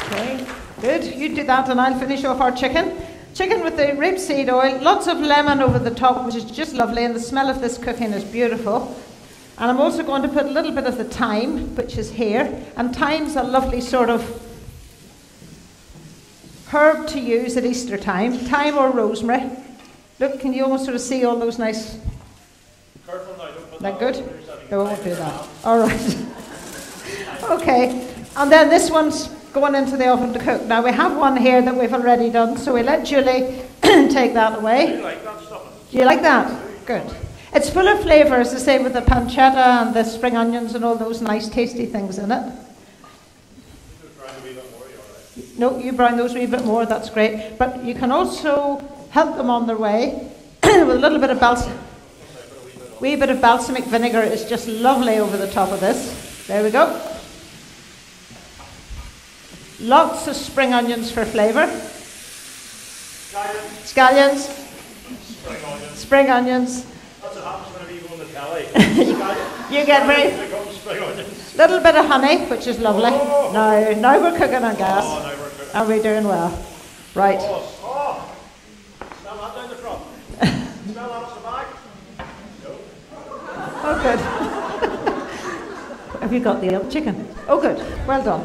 Speaker 6: Okay, good. You do that and I'll finish off our chicken. Chicken with the rapeseed oil, lots of lemon over the top, which is just lovely, and the smell of this cooking is beautiful. And I'm also going to put a little bit of the thyme, which is here. And thyme's a lovely sort of herb to use at Easter time. Thyme or rosemary. Look, can you almost sort of see all those nice...
Speaker 3: Careful now, don't put
Speaker 6: that good? No, I won't do that. All right. Okay, and then this one's going into the oven to cook. Now we have one here that we've already done, so we let Julie take that away.
Speaker 3: Do you like that stuff?
Speaker 6: Do you like that? Good. It's full of flavours, the same with the pancetta and the spring onions and all those nice tasty things in it. No, you brown those a wee bit more, that's great. But you can also help them on their way with a little bit of wee bit of balsamic vinegar is just lovely over the top of this. There we go. Lots of spring onions for flavour. Scallions. Spring onions.
Speaker 3: That's what happens whenever you go on the telly.
Speaker 6: You get very... Little bit of honey, which is lovely.
Speaker 3: Oh.
Speaker 6: Now we're cooking on gas.
Speaker 3: Oh, now we're cooking.
Speaker 6: Are we doing well? Right.
Speaker 3: Oh. Smell that down the front. Smell that at the back. No.
Speaker 6: Oh, good. Have you got the other chicken? Oh, good. Well done.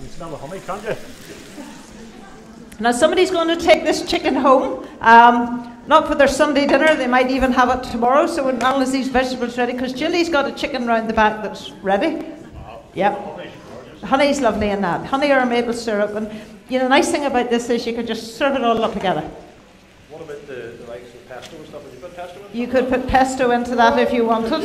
Speaker 3: You smell the honey, can't you?
Speaker 6: Now somebody's going to take this chicken home, not for their Sunday dinner, they might even have it tomorrow, so when Alan has these vegetables ready, because Julie's got a chicken round the back that's ready. Yep. Honey's lovely in that. Honey or maple syrup, and you know, the nice thing about this is you can just serve it all up together.
Speaker 3: What about the likes of pesto and stuff? Would you put pesto in?
Speaker 6: You could put pesto into that if you wanted.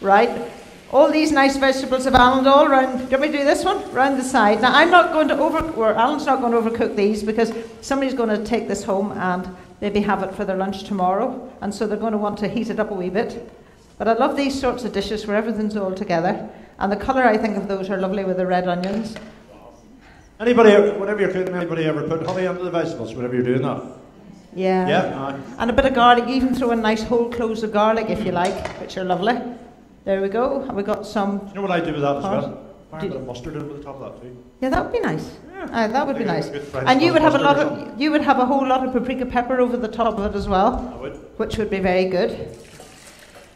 Speaker 6: Right. All these nice vegetables have Alan all round. Do you want me to do this one? Round the side. Now I'm not going to Alan's not going to overcook these because somebody's going to take this home and maybe have it for their lunch tomorrow, and so they're going to want to heat it up a wee bit. But I love these sorts of dishes where everything's all together, and the colour I think of those are lovely with the red onions.
Speaker 3: Anybody, whenever you're cooking, anybody ever put honey under the vegetables whenever you're doing that?
Speaker 6: Yeah.
Speaker 3: Yeah.
Speaker 6: And a bit of garlic. Even throw in nice whole cloves of garlic if you like, which are lovely. There we go. And we got some.
Speaker 3: Do you know what I do with that as
Speaker 6: Heart.
Speaker 3: well? Fire a bit of mustard over the top of that too.
Speaker 6: Yeah, that would be nice.
Speaker 3: Yeah.
Speaker 6: That would be nice.
Speaker 3: And
Speaker 6: you would have you would have a whole lot of paprika pepper over the top of it as well.
Speaker 3: I would.
Speaker 6: Which would be very good.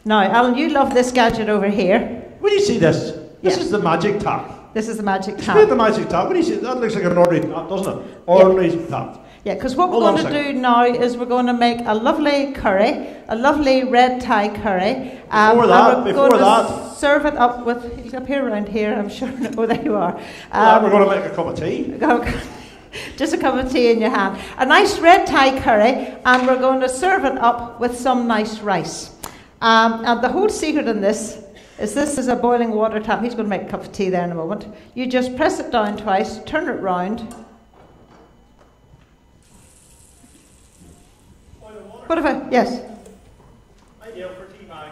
Speaker 6: Now, Alan, you love this gadget over here.
Speaker 3: When you see this, this
Speaker 6: Yeah.
Speaker 3: is the magic tap.
Speaker 6: This is the magic
Speaker 3: It's
Speaker 6: tap.
Speaker 3: the magic tap. When you see that, looks like an ordinary tap, doesn't it? Ordinary tap.
Speaker 6: Yeah, because what we're
Speaker 3: Hold on
Speaker 6: going
Speaker 3: a
Speaker 6: to
Speaker 3: second.
Speaker 6: do now is we're going to make a lovely curry, a lovely red Thai curry.
Speaker 3: Before
Speaker 6: and
Speaker 3: that-
Speaker 6: we're
Speaker 3: before
Speaker 6: going
Speaker 3: that-
Speaker 6: to serve it up with, he's up here around here, I'm sure. Oh, there you are.
Speaker 3: We're going to make a cup of tea.
Speaker 6: Just a cup of tea in your hand. A nice red Thai curry, and we're going to serve it up with some nice rice. And the whole secret in this is a boiling water tap. He's going to make a cup of tea there in a moment. You just press it down twice, turn it round. What if I, yes.
Speaker 3: Ideal for tea bag.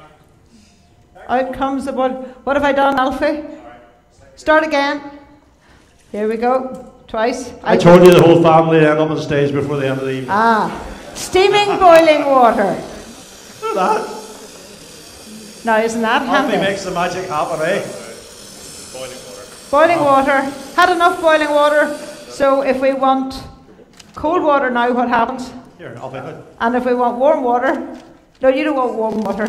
Speaker 6: Out comes the boil. What have I done, Alfie? Start again. Here we go. Twice.
Speaker 3: I told you the whole family end up on stage before the end of the evening.
Speaker 6: Steaming boiling water.
Speaker 3: Look at that.
Speaker 6: Now, isn't that
Speaker 3: Alfie
Speaker 6: handy?
Speaker 3: makes the magic happen, eh?
Speaker 6: Boiling water. Had enough boiling water. So if we want cold water now, what happens?
Speaker 3: Here, Alfie.
Speaker 6: And if we want warm water, no, you don't want warm water.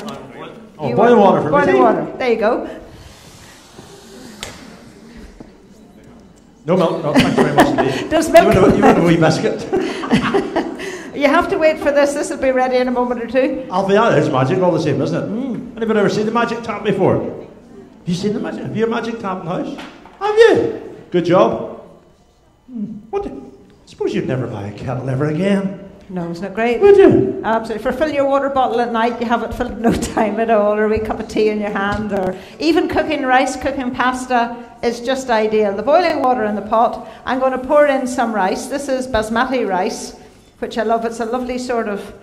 Speaker 3: Oh,
Speaker 6: You
Speaker 3: boiling
Speaker 6: want
Speaker 3: water for
Speaker 6: boiling
Speaker 3: me.
Speaker 6: water. There you go.
Speaker 3: No milk, no, thanks very much indeed.
Speaker 6: Does milk-
Speaker 3: You want a wee biscuit?
Speaker 6: You have to wait for this. This will be ready in a moment or two.
Speaker 3: Alfie, that is magic all the same, isn't it? Anybody ever seen the magic tap before? Have you seen the magic? Have you a magic tap in the house? Have you? Good job. What? I suppose you'd never buy a kettle ever again.
Speaker 6: No, isn't it great?
Speaker 3: Would you?
Speaker 6: Absolutely. For filling your water bottle at night, you have it filled in no time at all, or a wee cup of tea in your hand, or even cooking rice, cooking pasta is just ideal. The boiling water in the pot, I'm going to pour in some rice. This is basmati rice, which I love. It's a lovely sort of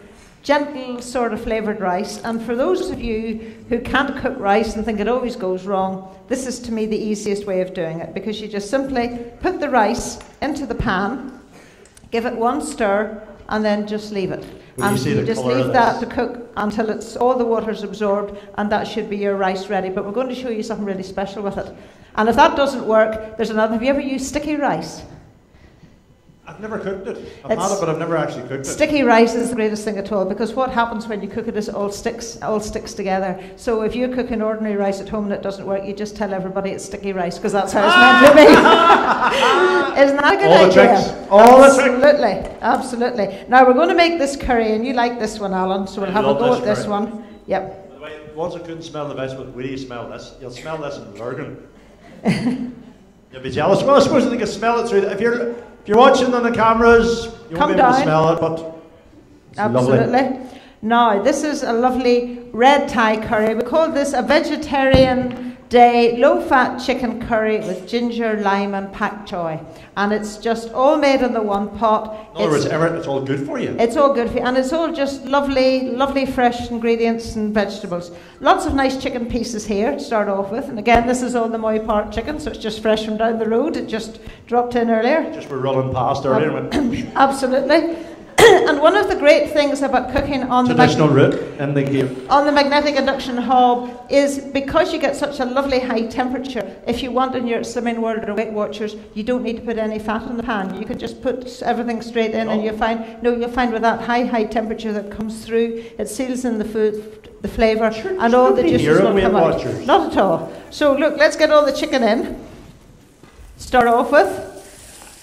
Speaker 6: gentle sort of flavoured rice. And for those of you who can't cook rice and think it always goes wrong, this is to me the easiest way of doing it, because you just simply put the rice into the pan, give it one stir, and then just leave it. And you just leave that to cook until it's all the water's absorbed, and that should be your rice ready. But we're going to show you something really special with it. And if that doesn't work, there's another. Have you ever used sticky rice?
Speaker 3: I've never cooked it. I've had it, but I've never actually cooked it.
Speaker 6: Sticky rice is the greatest thing at all, because what happens when you cook it is it all sticks together. So if you're cooking ordinary rice at home and it doesn't work, you just tell everybody it's sticky rice, because that's how it's meant to be. Isn't that a good idea?
Speaker 3: All the tricks.
Speaker 6: Absolutely, absolutely. Now we're going to make this curry, and you like this one, Alan, so we'll have a go at this one. Yep.
Speaker 3: By the way, once I couldn't smell the vegetables, where do you smell this? You'll smell this in Lurgan. You'll be jealous. Well, I suppose you can smell it through. If you're watching on the cameras, you won't be able to smell it, but it's
Speaker 6: absolutely
Speaker 3: lovely.
Speaker 6: Now, this is a lovely red Thai curry. We call this a vegetarian day low-fat chicken curry with ginger, lime and pak choy. And it's just all made in the one pot.
Speaker 3: In other words, it's all good for you.
Speaker 6: It's all good for you. And it's all just lovely, lovely fresh ingredients and vegetables. Lots of nice chicken pieces here to start off with. And again, this is all the Moy Park chicken, so it's just fresh from down the road. It just dropped in earlier.
Speaker 3: Just were running past earlier.
Speaker 6: Absolutely. And one of the great things about cooking on the magnetic induction hob is, because you get such a lovely high temperature, if you want in your Slimming World or Weight Watchers, you don't need to put any fat in the pan. You can just put everything straight in, and you'll find with that high temperature that comes through, it seals in the food, the flavour, and all the juices will come out. Not at all. So look, let's get all the chicken in. Start off with.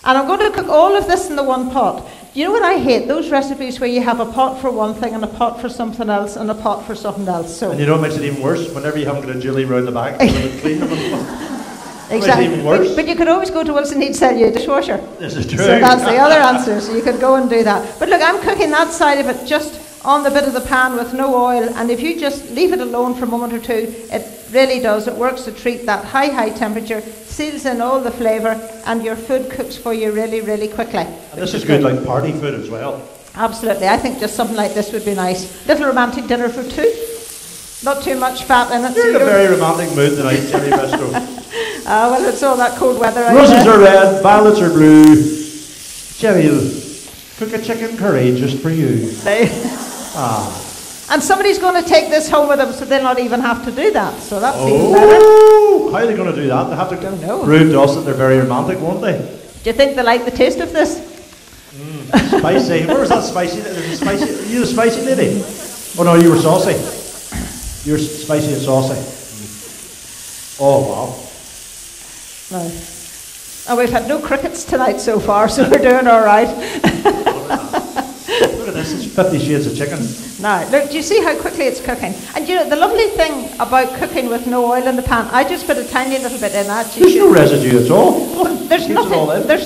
Speaker 6: And I'm going to cook all of this in the one pot. You know what I hate? Those recipes where you have a pot for one thing and a pot for something else and a pot for something else. So.
Speaker 3: And you know what makes it even worse? Whenever you haven't got a Julie round the back, clean them.
Speaker 6: Exactly.
Speaker 3: Even worse.
Speaker 6: But you could always go to Wilson, he'd sell you a dishwasher.
Speaker 3: This is true.
Speaker 6: So that's the other answer. So you could go and do that. But look, I'm cooking that side of it just on the bit of the pan with no oil. And if you just leave it alone for a moment or two, it really does. It works to treat that high temperature, seals in all the flavour, and your food cooks for you really, really quickly.
Speaker 3: And this is good like party food as well.
Speaker 6: Absolutely. I think just something like this would be nice. Little romantic dinner for two. Not too much fat in it.
Speaker 3: You're in a very romantic mood tonight, Jenny Bristow.
Speaker 6: Well, it's all that cold weather.
Speaker 3: Roses are red, violets are blue. Jenny will cook a chicken curry just for you.
Speaker 6: And somebody's going to take this home with them, so they'll not even have to do that. So that's even better.
Speaker 3: How are they going to do that? They have to prove to us that they're very romantic, won't they?
Speaker 6: Do you think they like the taste of this?
Speaker 3: Spicy. Where was that spicy? Are you the spicy lady? Oh no, you were saucy. You're spicy and saucy. Oh wow.
Speaker 6: No. Oh, we've had no crickets tonight so far, so we're doing all right.
Speaker 3: Look at this, it's 50 shades of chicken.
Speaker 6: Now, look, do you see how quickly it's cooking? And you know, the lovely thing about cooking with no oil in the pan, I just put a tiny little bit in that.
Speaker 3: There's no residue at all.
Speaker 6: There's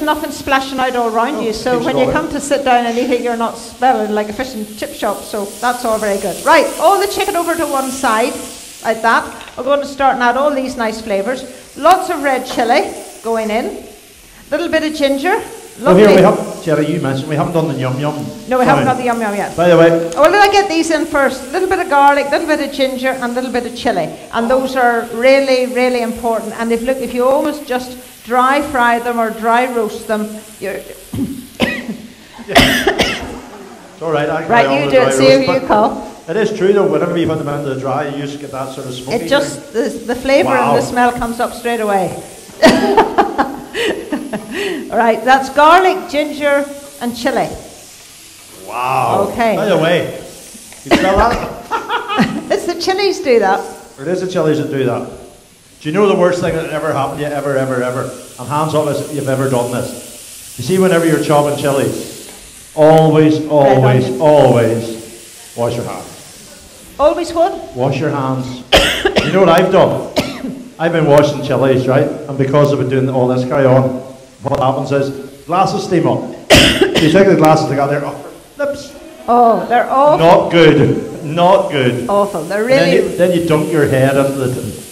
Speaker 6: nothing splashing out all around you, so when you come to sit down and eat it, you're not smelling like a fish and chip shop, so that's all very good. Right, all the chicken over to one side, like that. We're going to start and add all these nice flavours. Lots of red chilli going in. Little bit of ginger. Lovely.
Speaker 3: Oh, here Jerry, you mentioned we haven't done the yum yum.
Speaker 6: No, we haven't done the yum yum yet.
Speaker 3: By the way.
Speaker 6: Oh, well, let I get these in first. A little bit of garlic, a little bit of ginger, and a little bit of chili. And those are really, really important. And if you almost just dry fry them or dry roast them, you're...
Speaker 3: It's all right.
Speaker 6: Right, you do it. See how you call.
Speaker 3: It is true though. Whenever you put them into the dry, you just get that sort of smoky.
Speaker 6: It just the flavour and the smell comes up straight away. All right, that's garlic, ginger, and chili.
Speaker 3: Wow.
Speaker 6: Okay.
Speaker 3: By the way, you smell that?
Speaker 6: It's the chilies do that.
Speaker 3: Or it is the chilies that do that. Do you know the worst thing that ever happened to you, ever? And hands up if you've ever done this. You see, whenever you're chopping chilies, always wash your hands.
Speaker 6: Always what?
Speaker 3: Wash your hands. You know what I've done? I've been washing chilies, right? And because I've been doing all this carry on, what happens is glasses steam up. So you take the glasses together, Lips.
Speaker 6: Oh, they're awful.
Speaker 3: Not good. Not good.
Speaker 6: Awful. They're really...
Speaker 3: Then you dunk your head into the...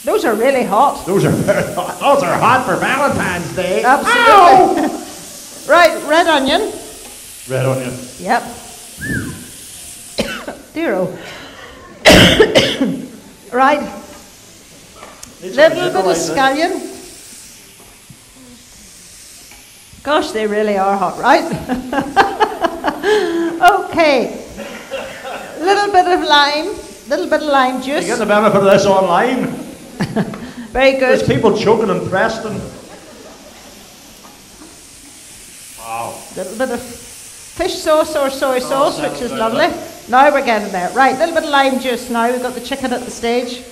Speaker 6: Those are really hot.
Speaker 3: Those are very hot. Those are hot for Valentine's Day.
Speaker 6: Absolutely. Right, red onion.
Speaker 3: Red onion.
Speaker 6: Yep. Dear Right. Little bit of scallion. Gosh, they really are hot, right? Okay. Little bit of lime juice.
Speaker 3: You get the benefit of this online.
Speaker 6: Very good.
Speaker 3: There's people choking in Preston. Wow.
Speaker 6: Little bit of fish sauce or soy sauce, which is lovely. Now we're getting there. Right, little bit of lime juice now. We've got the chicken at the stage.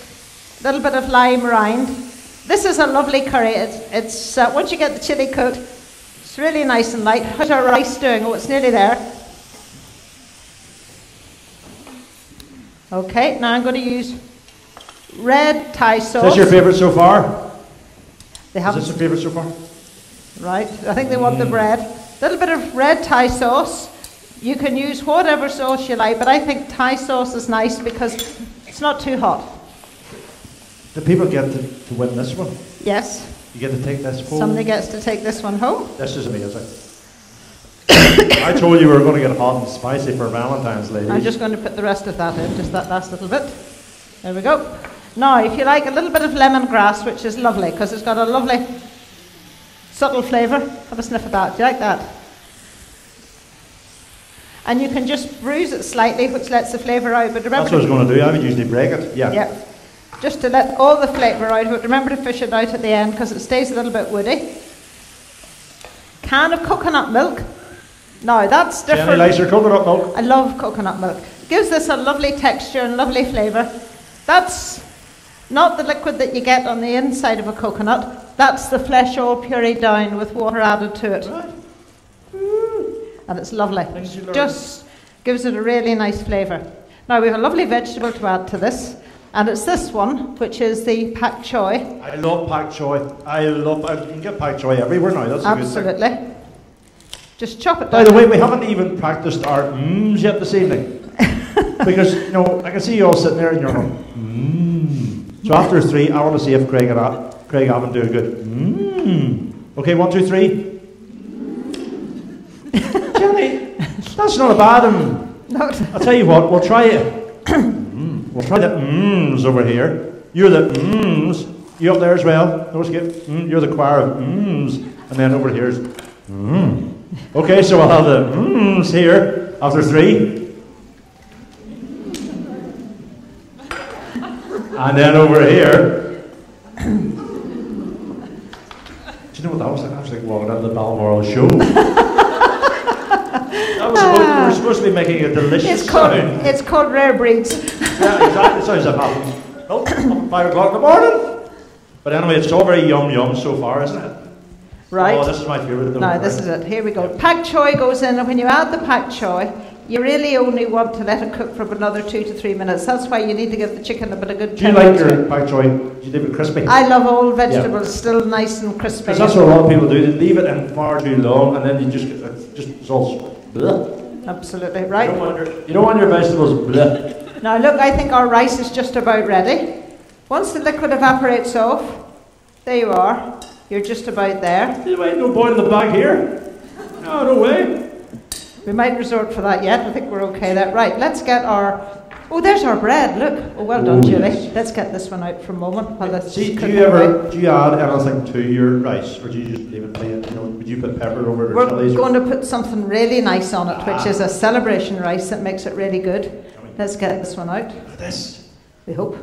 Speaker 6: Little bit of lime rind. This is a lovely curry. It's once you get the chilli cooked, it's really nice and light. How's our rice doing? Oh, it's nearly there. Okay, now I'm going to use red Thai sauce.
Speaker 3: Is this your favourite so far?
Speaker 6: They haven't.
Speaker 3: Is this your favourite so far?
Speaker 6: Right, I think they want the bread. Little bit of red Thai sauce. You can use whatever sauce you like, but I think Thai sauce is nice because it's not too hot.
Speaker 3: Do people get to win this one?
Speaker 6: Yes.
Speaker 3: You get to take this home?
Speaker 6: Somebody gets to take this one home.
Speaker 3: This is amazing. I told you we were going to get hot and spicy for Valentine's, ladies.
Speaker 6: I'm just going to put the rest of that in, just that last little bit. There we go. Now, if you like a little bit of lemongrass, which is lovely, because it's got a lovely, subtle flavour. Have a sniff of that. Do you like that? And you can just bruise it slightly, which lets the flavour out. But remember,
Speaker 3: that's what I was going to do. I would usually break it. Yeah.
Speaker 6: Yeah. Just to let all the flavour out of it. Remember to fish it out at the end because it stays a little bit woody. Can of coconut milk. Now that's different.
Speaker 3: Jenny likes her coconut milk.
Speaker 6: I love coconut milk. Gives this a lovely texture and lovely flavour. That's not the liquid that you get on the inside of a coconut. That's the flesh all pureed down with water added to it.
Speaker 3: Right.
Speaker 6: And it's lovely. Just gives it a really nice flavour. Now we have a lovely vegetable to add to this. And it's this one, which is the pak choy.
Speaker 3: I love pak choy. You can get pak choy everywhere now. That's
Speaker 6: absolutely. A good thing. Just chop it down.
Speaker 3: By the way, we haven't even practiced our mms yet this evening. Because, you know, I can see you all sitting there and you're going, So after 3, I want to see if Craigavon do a good Okay, 1, 2, 3. Jenny, that's not a bad
Speaker 6: No.
Speaker 3: I'll tell you what, we'll try it. We'll try the over here. You're the You up there as well? No skip. You're the choir of And then over here's Okay, so we'll have the here after 3. And then over here. Do you know what that was like? I was like walking out of the Balmoral show. We were supposed to be making a delicious sound.
Speaker 6: It's called Rare Breeds.
Speaker 3: Yeah, exactly. Sounds like happening. Oh, 5 o'clock in the morning. But anyway, it's all very yum so far, isn't it?
Speaker 6: Right.
Speaker 3: Oh, this is my favourite.
Speaker 6: No, this is it. Here we go. Pak choy goes in, and when you add the pak choy, you really only want to let it cook for another 2 to 3 minutes. That's why you need to give the chicken a bit of good
Speaker 3: temperature. Do you like your pak choy? Do you leave it crispy?
Speaker 6: I love all vegetables still nice and crispy.
Speaker 3: Because that's what a lot of people do. They leave it in far too long, and then you just get it's all bleh.
Speaker 6: Absolutely right.
Speaker 3: You don't want your vegetables bleh.
Speaker 6: Now look, I think our rice is just about ready. Once the liquid evaporates off, there you are. You're just about there.
Speaker 3: Wait, no boil in the bag here. No way.
Speaker 6: We might resort for that yet. I think we're okay there. Right, let's get our... Oh, there's our bread, look. Oh, well done, Julie. Yes. Let's get this one out for a moment.
Speaker 3: See, do you add anything to your rice, or do you just leave it plain? You know, would you put pepper over it?
Speaker 6: We're going to put something really nice on it, which is a celebration rice that makes it really good. Let's get this one out.
Speaker 3: This.
Speaker 6: We hope.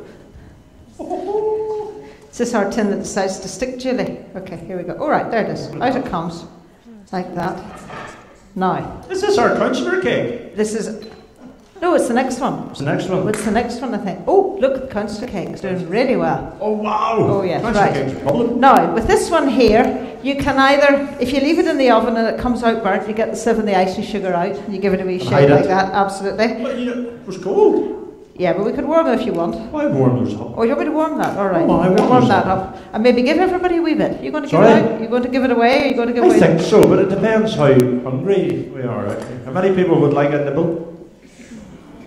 Speaker 6: Is this our tin that decides to stick, Julie? Okay, here we go. All right, there it is. Out it comes. Like that. Now.
Speaker 3: Is this our councillor cake?
Speaker 6: This is... No, it's the next one.
Speaker 3: It's the next one?
Speaker 6: It's the next one, I think. Oh, look at the councillor cake. It's doing really well.
Speaker 3: Oh, wow.
Speaker 6: Oh, yes,
Speaker 3: right. Cake's problem.
Speaker 6: Now, with this one here, you can either, if you leave it in the oven and it comes out burnt, you get the sieve and the icing sugar out, and you give it a wee shake like that. Absolutely.
Speaker 3: But, you know, it was cold.
Speaker 6: Yeah, but we could warm it if you want.
Speaker 3: Why warm those up?
Speaker 6: Oh, you want me to warm that? All right.
Speaker 3: Oh, I
Speaker 6: we'll
Speaker 3: warm
Speaker 6: warm
Speaker 3: those
Speaker 6: that
Speaker 3: up.
Speaker 6: up. And maybe give everybody a wee bit. You going to give
Speaker 3: Sorry?
Speaker 6: it out? You going to give it away? Or you going to give
Speaker 3: I
Speaker 6: away?
Speaker 3: think so, but it depends how hungry we are. How many people would like a nibble?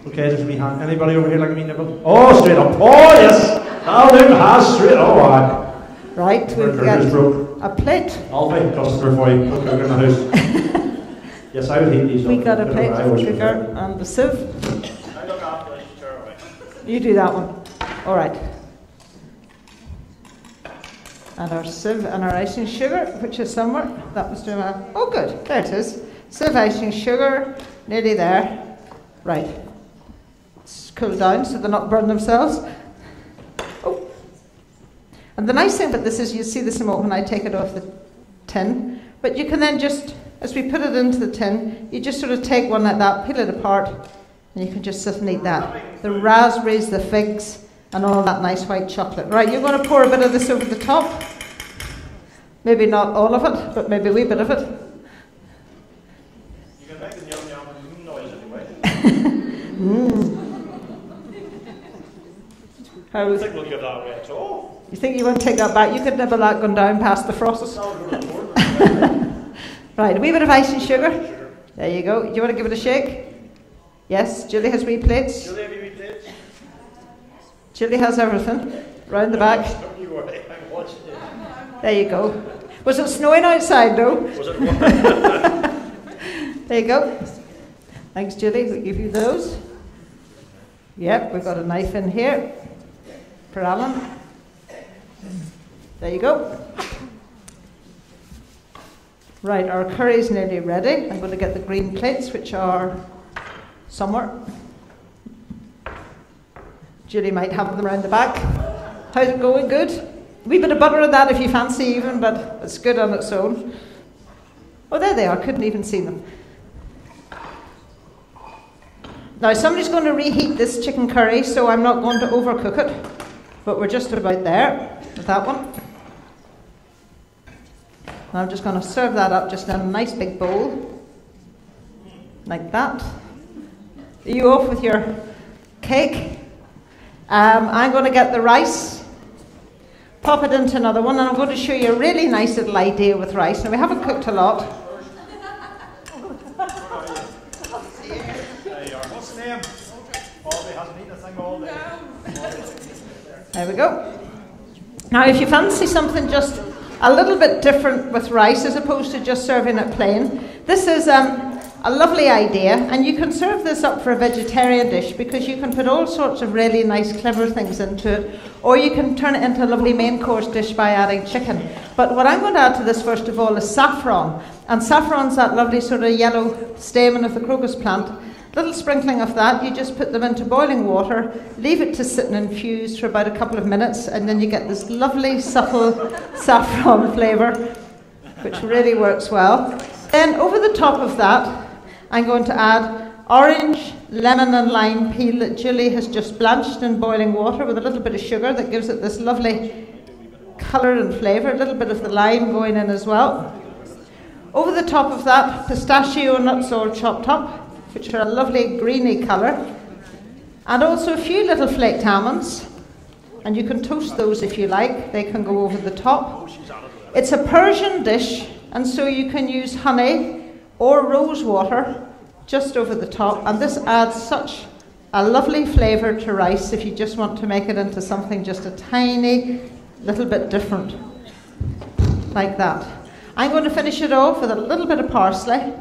Speaker 3: Okay, there's me hand. Anybody over here like a wee nibble? Oh, straight up. Oh, yes. That'll do. Straight. Oh, aye.
Speaker 6: Right, we've got a plate.
Speaker 3: I'll make a customer for you. Cook in the house. Yes, I would heat these
Speaker 6: We
Speaker 3: up.
Speaker 6: got a plate
Speaker 3: I
Speaker 6: for
Speaker 3: always
Speaker 6: sugar
Speaker 3: prefer.
Speaker 6: and the sieve.
Speaker 4: I look after this chair away.
Speaker 6: You do that one. All right. And our sieve and our icing sugar, which is somewhere. That was doing my. Oh, good. There it is. Sieve, icing sugar, nearly there. Right. It's cooled down so they're not burning themselves. Oh. And the nice thing about this is you see this remote when I take it off the tin. But you can then just, as we put it into the tin, you just sort of take one like that, peel it apart, and you can just sit and eat that. The raspberries, the figs, and all that nice white chocolate. Right, you're going to pour a bit of this over the top. Maybe not all of it, but maybe a wee bit of it.
Speaker 4: You can make the yum yum noise anyway.
Speaker 6: How,
Speaker 4: I think we'll give that away at all.
Speaker 6: you think you want to take that back? You could nibble that going down past the frost. Right, a wee bit of icing sugar. There you go. Do you want to give it a shake? Yes, Julie has wee plates.
Speaker 4: Julie, have you wee plates?
Speaker 6: Julie has everything. Round the back.
Speaker 4: Don't you worry, I'm watching you.
Speaker 6: There you go. Was it snowing outside though?
Speaker 4: Was it
Speaker 6: There you go. Thanks, Julie. We'll give you those. Yep, we've got a knife in here for Alan. There you go. Right, our curry's nearly ready. I'm going to get the green plates, which are somewhere. Julie might have them around the back. How's it going? Good? A wee bit of butter in that if you fancy even, but it's good on its own. Oh, there they are. Couldn't even see them. Now, somebody's going to reheat this chicken curry, so I'm not going to overcook it. But we're just about there with that one. And I'm just going to serve that up just in a nice big bowl. Like that. Are you off with your cake? I'm going to get the rice, pop it into another one, and I'm going to show you a really nice little idea with rice. Now, we haven't cooked a lot.
Speaker 4: What's the name? Bobby hasn't eaten a thing all day.
Speaker 6: There we go. Now, if you fancy something just a little bit different with rice as opposed to just serving it plain, this is a lovely idea, and you can serve this up for a vegetarian dish because you can put all sorts of really nice, clever things into it, or you can turn it into a lovely main course dish by adding chicken. But what I'm going to add to this first of all is saffron, and saffron's that lovely sort of yellow stamen of the crocus plant. Little sprinkling of that, you just put them into boiling water, leave it to sit and infuse for about a couple of minutes, and then you get this lovely, subtle saffron flavour, which really works well. Then over the top of that, I'm going to add orange, lemon and lime peel that Julie has just blanched in boiling water with a little bit of sugar that gives it this lovely colour and flavour, a little bit of the lime going in as well. Over the top of that, pistachio nuts all chopped up, which are a lovely greeny colour, and also a few little flaked almonds, and you can toast those if you like, they can go over the top. It's a Persian dish, and so you can use honey or rose water just over the top, and this adds such a lovely flavour to rice if you just want to make it into something just a tiny little bit different, like that. I'm going to finish it off with a little bit of parsley.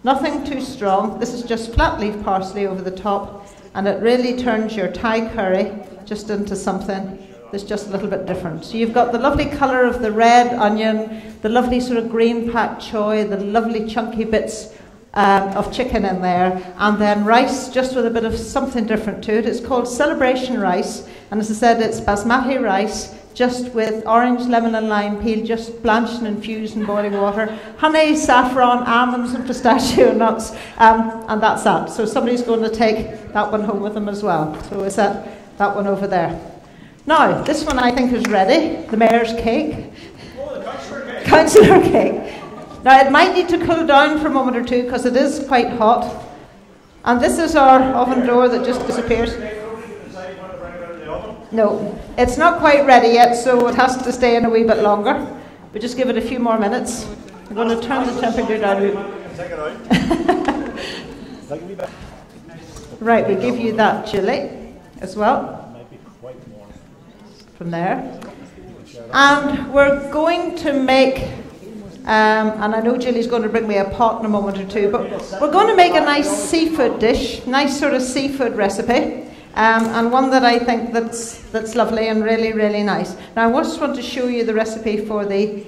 Speaker 6: Nothing too strong. This is just flat leaf parsley over the top, and it really turns your Thai curry just into something that's just a little bit different. So you've got the lovely colour of the red onion, the lovely sort of green pak choy, the lovely chunky bits of chicken in there, and then rice just with a bit of something different to it. It's called celebration rice, and as I said, it's basmati rice just with orange, lemon and lime peel, just blanched and infused in boiling water, honey, saffron, almonds and pistachio nuts, and that's that. So somebody's going to take that one home with them as well. So is that one over there. Now, this one I think is ready, the mayor's cake.
Speaker 4: Oh, the councillor cake.
Speaker 6: Councillor cake. Now, it might need to cool down for a moment or two because it is quite hot. And this is our oven door that just disappears. No, it's not quite ready yet, so it has to stay in a wee bit longer. We just give it a few more minutes. I'm going to turn the temperature down. Right, we give you that chilli as well. From there. And we're going to make, and I know Julie's going to bring me a pot in a moment or two, but we're going to make a nice seafood dish, nice sort of seafood recipe, and one that I think that's lovely and really, really nice. Now I just want to show you the recipe for the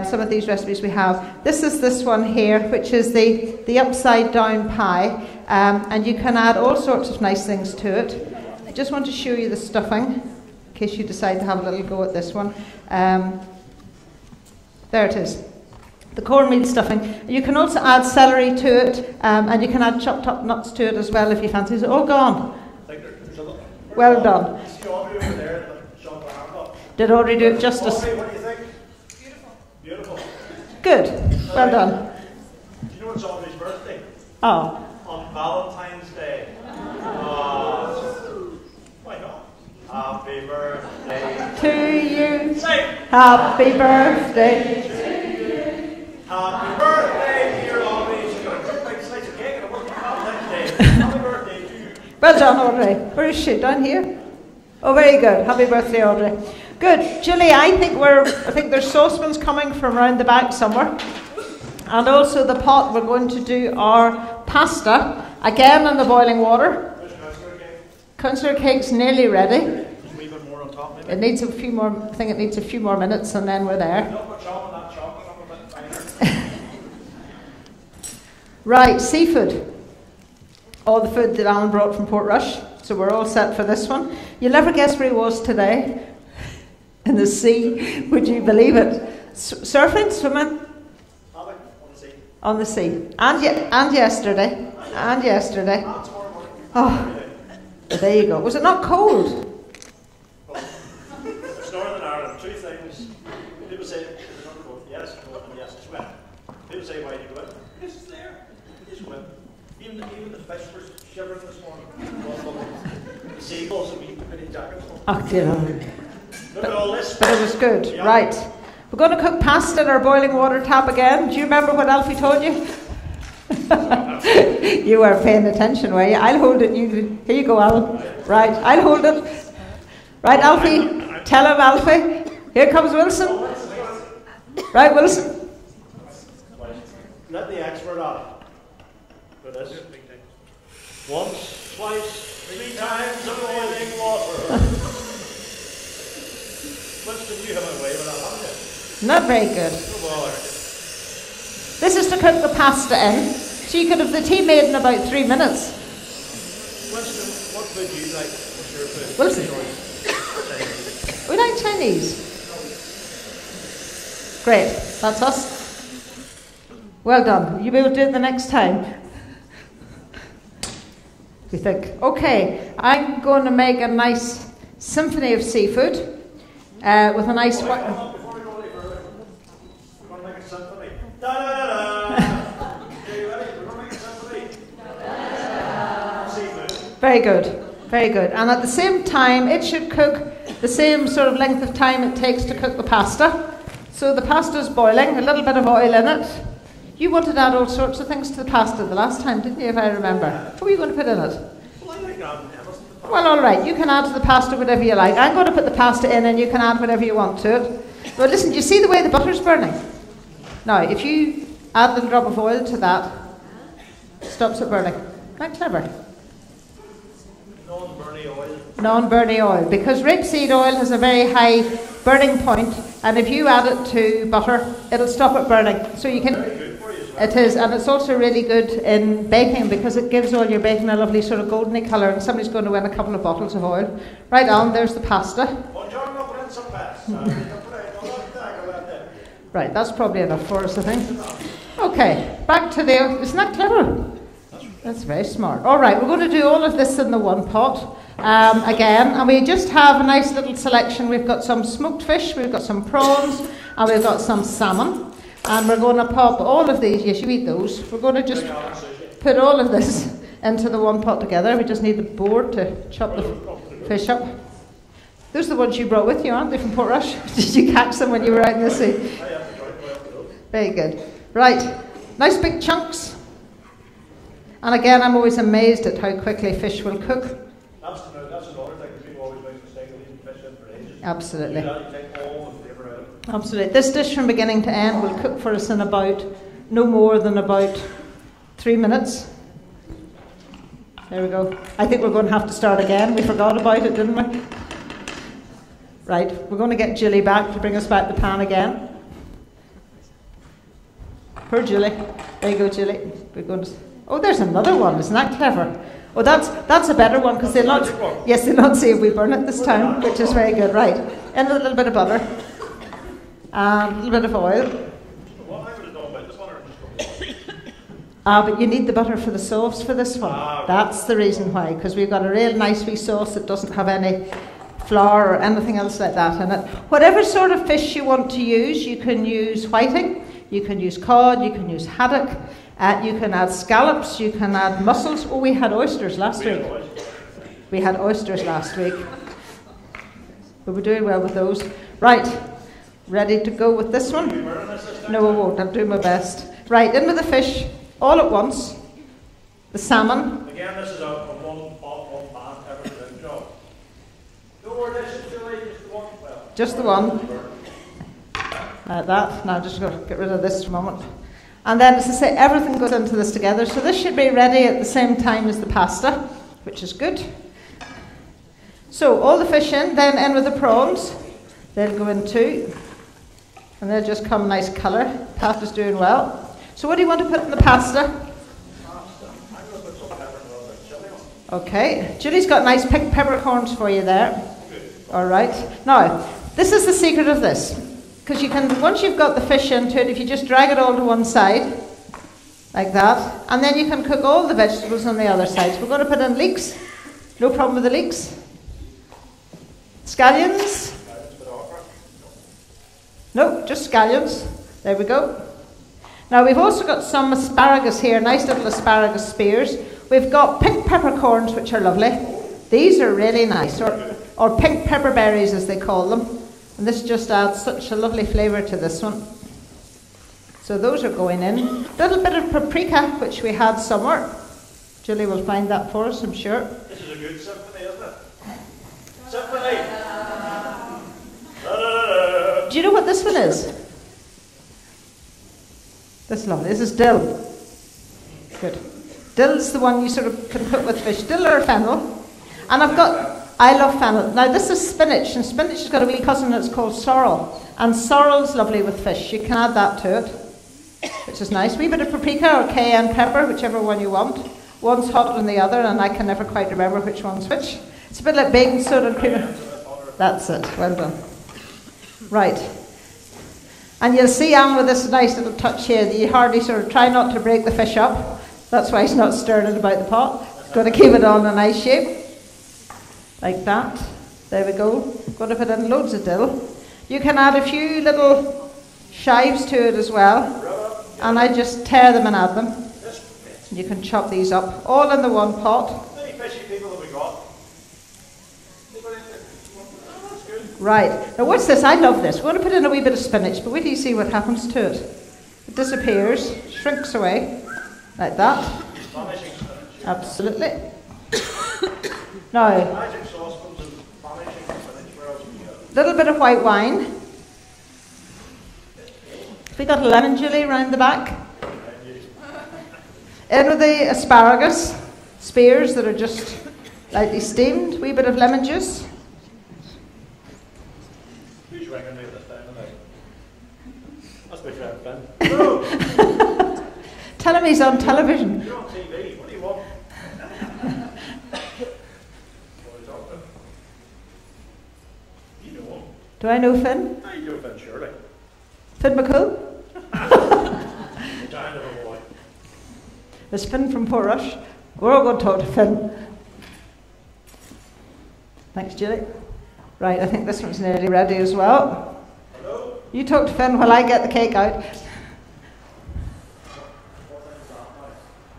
Speaker 6: some of these recipes we have. This is this one here, which is the upside down pie, and you can add all sorts of nice things to it. I just want to show you the stuffing, in case you decide to have a little go at this one. There it is. The cornmeal stuffing. You can also add celery to it, and you can add chopped up nuts to it as well if you fancy. It's all gone. Well done. Did Audrey do it justice?
Speaker 4: What do you think? Beautiful.
Speaker 6: Good. Well done.
Speaker 4: Do you know it's Audrey's birthday?
Speaker 6: Oh.
Speaker 4: On Valentine's Day. Why not? Happy birthday
Speaker 6: To you.
Speaker 4: Say.
Speaker 6: Happy birthday.
Speaker 4: Happy birthday, dear Audrey. She's got a good big slice of cake and a working Valentine's Day. Happy birthday to you.
Speaker 6: Well done, Audrey. Where is she? Down here? Oh, very good. Happy birthday, Audrey. Good. Julie, I think there's saucepans coming from around the back somewhere. And also the pot, we're going to do our pasta, again in the boiling water. Councillor cake's nearly ready.
Speaker 4: Just a wee bit more on top, maybe.
Speaker 6: It needs a few more, I think it needs a few more minutes and then we're there.
Speaker 4: Not much on that chocolate, I'm a bit finer.
Speaker 6: Right, seafood. All the food that Alan brought from Portrush. So we're all set for this one. You'll never guess where he was today. In the sea. Would you believe it? Surfing? Swimming?
Speaker 4: On the sea.
Speaker 6: On the sea. And yesterday. And yesterday. Oh, there you go. Was it not cold?
Speaker 4: It's Northern Ireland. Two things. People say, is it not cold? Yes, it's cold, and yes, it's wet. People say, why do you go in? Because it's there. It's wet. Even the fish were shivering this morning. The seagulls have been putting jackets on.
Speaker 6: Oh, dear.
Speaker 4: Look at all this.
Speaker 6: But it was good.
Speaker 4: Yeah.
Speaker 6: Right. We're going to cook pasta in our boiling water tap again. Do you remember what Alfie told you? You weren't paying attention, were you? I'll hold it. Here you go, Alan. Right, I'll hold it. Right, Alfie. Tell him, Alfie. Here comes Wilson. Right, Wilson.
Speaker 4: Let the expert out. For this. Once, twice, 3 times of boiling water. Winston, you have a way with that, haven't you?
Speaker 6: Not very good.
Speaker 4: No bother.
Speaker 6: This is to cook the pasta in. So you could have the tea made in about 3 minutes.
Speaker 4: Winston, what food do you like? What's your food?
Speaker 6: Wilson. We like Chinese. Great. That's us. Well done. You'll be able to do it the next time. We think. Okay, I'm going to make a nice symphony of seafood with a nice...
Speaker 4: Before we go any further, we're going to make a symphony. Da-da-da-da! Are you ready? We're going to make a symphony. Seafood.
Speaker 6: Very good. Very good. And at the same time, it should cook the same sort of length of time it takes to cook the pasta. So the pasta's boiling, a little bit of oil in it. You wanted to add all sorts of things to the pasta the last time, didn't you, if I remember? What were you going to put in it?
Speaker 4: Well, I like adding everything.
Speaker 6: Well, all right. You can add to the pasta whatever you like. I'm going to put the pasta in and you can add whatever you want to it. But listen, do you see the way the butter's burning? Now, if you add a little drop of oil to that, it stops it burning. Not clever.
Speaker 4: Non-burny oil.
Speaker 6: Non-burny oil. Because rapeseed oil has a very high burning point, and if you add it to butter, it'll stop it burning. So you can...
Speaker 4: Very good for you as well.
Speaker 6: It is, and it's also really good in baking because it gives all your bacon a lovely sort of goldeny colour, and somebody's going to win a couple of bottles of oil. Right on, there's the pasta.
Speaker 4: Buongiorno, Prince of Pets.
Speaker 6: Right, that's probably enough for us, I think. Okay, back to the... Isn't that clever? That's very smart. All right, we're going to do all of this in the one pot again, and we just have a nice little selection. We've got some smoked fish, we've got some prawns, and we've got some salmon. And we're going to pop all of these, yes, you eat those. We're going to just put all of this into the one pot together. We just need the board to chop the fish up. Those are the ones you brought with you, aren't they, from Portrush? Did you catch them when you were out in the sea? Very good. Right, nice big chunks. And again, I'm always amazed at how quickly fish will cook.
Speaker 4: That's another thing. People always make the mistake of leaving fish in for ages.
Speaker 6: Absolutely.
Speaker 4: You take all the flavour out of it.
Speaker 6: Absolutely. This dish from beginning to end will cook for us in no more than about 3 minutes. There we go. I think we're going to have to start again. We forgot about it, didn't we? Right, we're going to get Julie back to bring us back the pan again. Poor Julie. There you go, Julie. We're going to. Oh, there's another one. Isn't that clever? Oh, that's a better one because they'll not. Yes, they'll not see if we burn it this time, which is very good. Right, and a little bit of butter, and a little bit of oil. But you need the butter for the sauce for this one. That's the reason why, because we've got a real nice wee sauce that doesn't have any flour or anything else like that in it. Whatever sort of fish you want to use, you can use whiting, you can use cod, you can use haddock, you can add scallops, you can add mussels. Oh, we had oysters last week. We had oysters last week. We were doing well with those. Right, ready to go with this one? No, I won't. I'll do my best. Right, in with the fish. All at once, the salmon.
Speaker 4: Again, this is a one pot, one pan, everything job. No more dishes, Julie, just the one. Well,
Speaker 6: just the one. Like that. Now, just going to get rid of this for a moment. And then, as I say, everything goes into this together. So this should be ready at the same time as the pasta, which is good. So all the fish in, then in with the prawns. They'll go in too, and they'll just come nice colour. Pasta's doing well. So what do you want to put in the pasta? Okay, Julie's got nice picked peppercorns for you there. All right. Now, this is the secret of this, because you can, once you've got the fish into it, if you just drag it all to one side, like that, and then you can cook all the vegetables on the other side. So we're going to put in leeks. No problem with the leeks. Scallions. No, just scallions. There we go. Now we've also got some asparagus here, nice little asparagus spears. We've got pink peppercorns, which are lovely. These are really nice, or pink pepper berries as they call them. And this just adds such a lovely flavour to this one. So those are going in. A little bit of paprika, which we had somewhere. Julie will find that for us, I'm sure.
Speaker 4: This is a good symphony, isn't it? Symphony!
Speaker 6: Do you know what this one is? That's lovely. This is dill. Good. Dill's the one you sort of can put with fish. Dill or fennel. And I love fennel. Now this is spinach, and spinach has got a wee cousin that's called sorrel. And sorrel's lovely with fish. You can add that to it, which is nice. A wee bit of paprika or cayenne pepper, whichever one you want. One's hotter than the other, and I can never quite remember which one's which. It's a bit like baking soda and cream. That's it. Well done. Right. And you'll see Anne with this nice little touch here that you hardly sort of try not to break the fish up. That's why he's not stirring it about the pot. Got to keep it on a nice shape. Like that. There we go. Got to put in loads of dill. You can add a few little chives to it as well. And I just tear them and add them. You can chop these up. All in the one pot.
Speaker 4: How many fishy people have we got?
Speaker 6: Right. Now what's this? I love this. We're going to put in a wee bit of spinach, but wait till you see what happens to it. It disappears, shrinks away, like that. Absolutely. Now, a little bit of white wine. We got a lemon jelly around the back. In with the asparagus, spears that are just lightly steamed. Wee bit of lemon juice.
Speaker 4: Who's ringing me this time of night? That's my friend Ben. Hello!
Speaker 6: Tell him he's on television.
Speaker 4: You're on TV. What do you want? You know him.
Speaker 6: Do I know Finn?
Speaker 4: I know Ben, surely.
Speaker 6: Finn McCool?
Speaker 4: You're trying to have a boy.
Speaker 6: There's Finn from Portrush. We're all going to talk to Finn. Thanks, Julie. Right, I think this one's nearly ready as well.
Speaker 4: Hello?
Speaker 6: You talk to Finn while I get the cake out.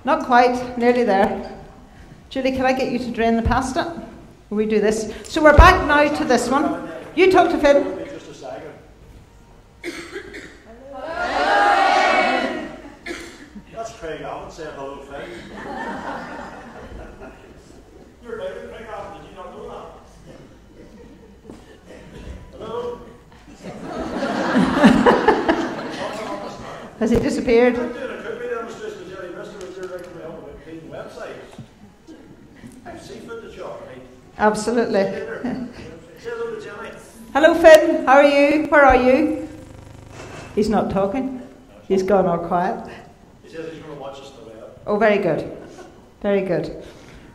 Speaker 6: Not quite, nearly there. Julie, can I get you to drain the pasta? We do this. So we're back now to this one. You talk to Finn.
Speaker 4: Just a second. That's Craigavon saying hello, Finn. You're right, Craigavon. Did you not know that? Hello?
Speaker 6: Has he disappeared?
Speaker 4: I'm doing a cookie demonstration with Jenny Bristow, which you're making me up with clean websites. I've seafood to shop, right?
Speaker 6: Absolutely.
Speaker 4: Say hello to Jenny.
Speaker 6: Hello, Finn. How are you? Where are you? He's not talking. He's gone all quiet.
Speaker 4: He says he's going to watch us on the way up.
Speaker 6: Oh, very good. Very good.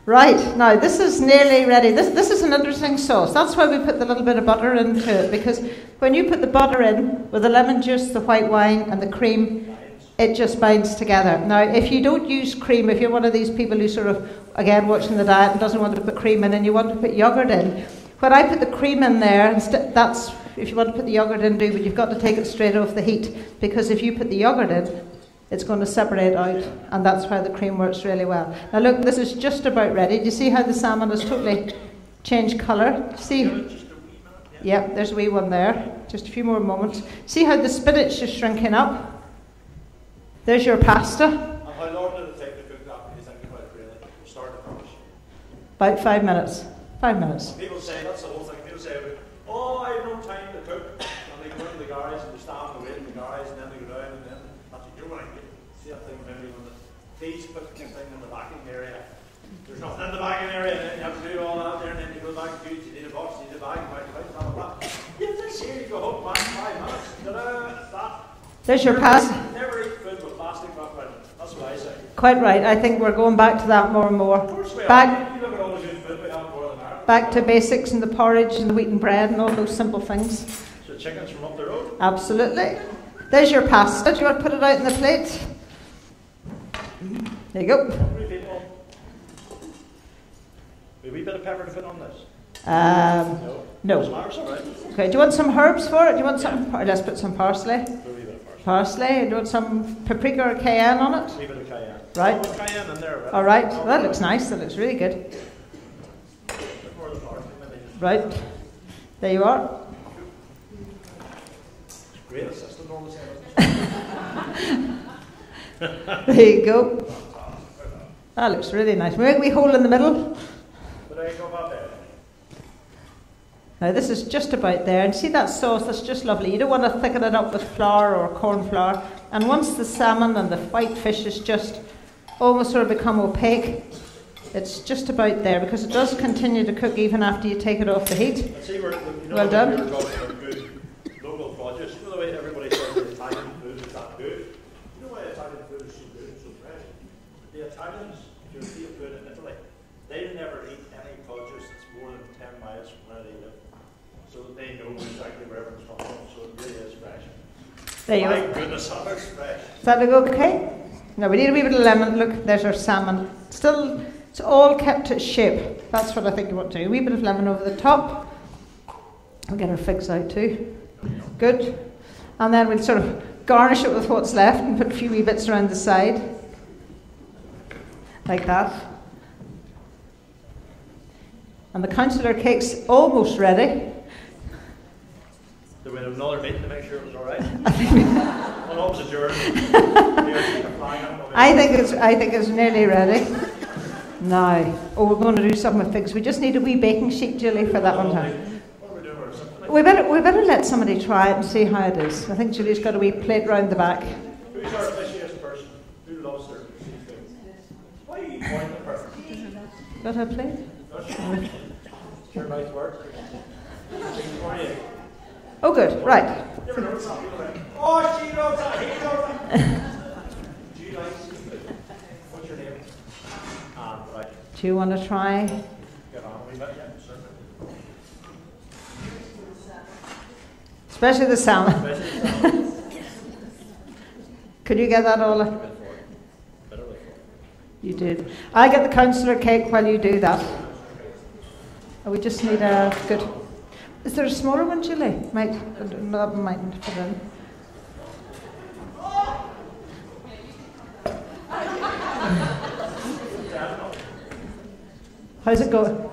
Speaker 6: Right, now this is nearly ready. This is an interesting sauce. That's why we put the little bit of butter into it, because when you put the butter in with the lemon juice, the white wine and the cream, it just binds together. Now, if you don't use cream, if you're one of these people who sort of, again, watching the diet and doesn't want to put cream in and you want to put yogurt in, when I put the cream in there, that's, if you want to put the yogurt in, do, but you've got to take it straight off the heat, because if you put the yogurt in, it's going to separate out, and that's why the cream works really well. Now look, this is just about ready. Do you see how the salmon has totally changed colour? See? Yep, there's a wee one there. Just a few more moments. See how the spinach is shrinking up? There's your pasta.
Speaker 4: And how long did it take to cook that when you think about it, really? From start to finish?
Speaker 6: About 5 minutes. 5 minutes.
Speaker 4: People say, that's the whole thing. People say, oh, I have no time to cook. And they go into the garage and they stand and wait in the garage and then they go down and then that's what you're going to get. See that thing maybe when the feeds put the thing in the backing area. There's nothing in the backing area and then you have to do all that there and then you go back to you need a box, you need a bag, blah, blah, blah. Yeah, this here you go home, back 5 minutes. That.
Speaker 6: There's your pasta.
Speaker 4: Never eat food with plastic wrap around it. That's what I say.
Speaker 6: Quite right. I think we're going back to that more and more.
Speaker 4: Of course we
Speaker 6: Back,
Speaker 4: are. You look at all the good food we have more than that.
Speaker 6: back to basics and the porridge and the wheat and bread and all those simple things.
Speaker 4: So chickens from up the road?
Speaker 6: Absolutely. There's your pasta. Do you want to put it out in the plate? There you go.
Speaker 4: Hungry people. A wee bit of pepper to put on this?
Speaker 6: No.
Speaker 4: Doesn't matter, it's all right.
Speaker 6: Okay, do you want some herbs for it? Do you want some? Let's put some parsley.
Speaker 4: Put a wee bit of parsley.
Speaker 6: Parsley. Do you want some paprika or cayenne on it?
Speaker 4: A wee bit of cayenne.
Speaker 6: Right.
Speaker 4: Oh, cayenne in there, right?
Speaker 6: All right. That looks nice. That looks really good.
Speaker 4: Bit more of the parsley, maybe.
Speaker 6: Right. There you are.
Speaker 4: Great assistant, all the same.
Speaker 6: There you go. That looks really nice. Make a wee hole in the middle.
Speaker 4: But I go about there.
Speaker 6: Now this is just about there, and see that sauce, that's just lovely. You don't want to thicken it up with flour or corn flour, and once the salmon and the white fish is just almost sort of become opaque, it's just about there, because it does continue to cook even after you take it off the heat.
Speaker 4: See,
Speaker 6: Well done.
Speaker 4: We're talking about good local produce. You know the way everybody says the Italian food is that good? You know why Italian food is so good and so fresh? The Italians, if you see food in Italy, they never eat any produce that's more than 10 miles from where they live. So that they know exactly where everything's from, so it really is fresh.
Speaker 6: There you
Speaker 4: My
Speaker 6: go.
Speaker 4: goodness, that looks fresh.
Speaker 6: Does that look okay? Now we need a wee bit of lemon. Look, there's our salmon. Still, it's all kept its shape. That's what I think you want to do. A wee bit of lemon over the top. We'll get our figs out too. Good. And then we'll sort of garnish it with what's left and put a few wee bits around the side. Like that. And the councillor cake's almost ready.
Speaker 4: Do we have another meeting to make sure it was all right? On opposite yours.
Speaker 6: I think it's nearly ready. Now, we're going to do something with figs. We just need a wee baking sheet, Julie, for that one time.
Speaker 4: What are we doing? Or something?
Speaker 6: We better let somebody try it and see how it is. I think Julie's got a wee plate round the back.
Speaker 4: Who's our fishiest person? Who loves their seafood? Why are you pointing at her?
Speaker 6: Got her plate?
Speaker 4: It's your nice work. How are you?
Speaker 6: Oh, good. Right.
Speaker 4: You ever notice that people like, oh, she loves that, he loves that. Do you like seafood? What's your name? Right.
Speaker 6: Do you want to try?
Speaker 4: Get on a wee bit, yeah, certainly.
Speaker 6: Especially the salmon.
Speaker 4: Especially the salmon.
Speaker 6: Could you get that, Ola?
Speaker 4: Bit of it.
Speaker 6: You did. I'll get the councillor cake while you do that. Oh, we just need a good... Is there a smaller one, Julie? Might fit in. How's it going?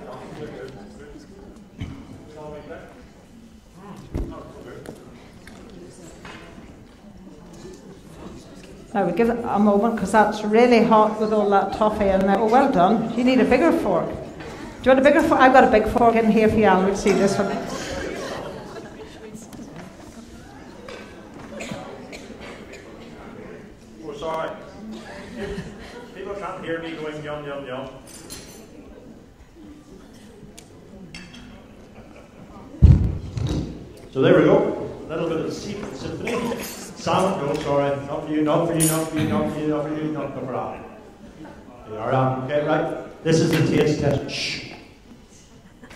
Speaker 6: Now we give it a moment because that's really hot with all that toffee in there. Oh, well done. You need a bigger fork. Do you want a bigger fork? I've got a big fork in here for you, Alwood. See this one.
Speaker 4: Oh, sorry. People can't hear me going yum, yum, yum. So there we go. A little bit of the Seafood Symphony. Salmon, no, sorry. Not for you, not for you, not for you, not for you, not for you, not for Alan. You are Alan, okay, right? This is the taste test. Shh.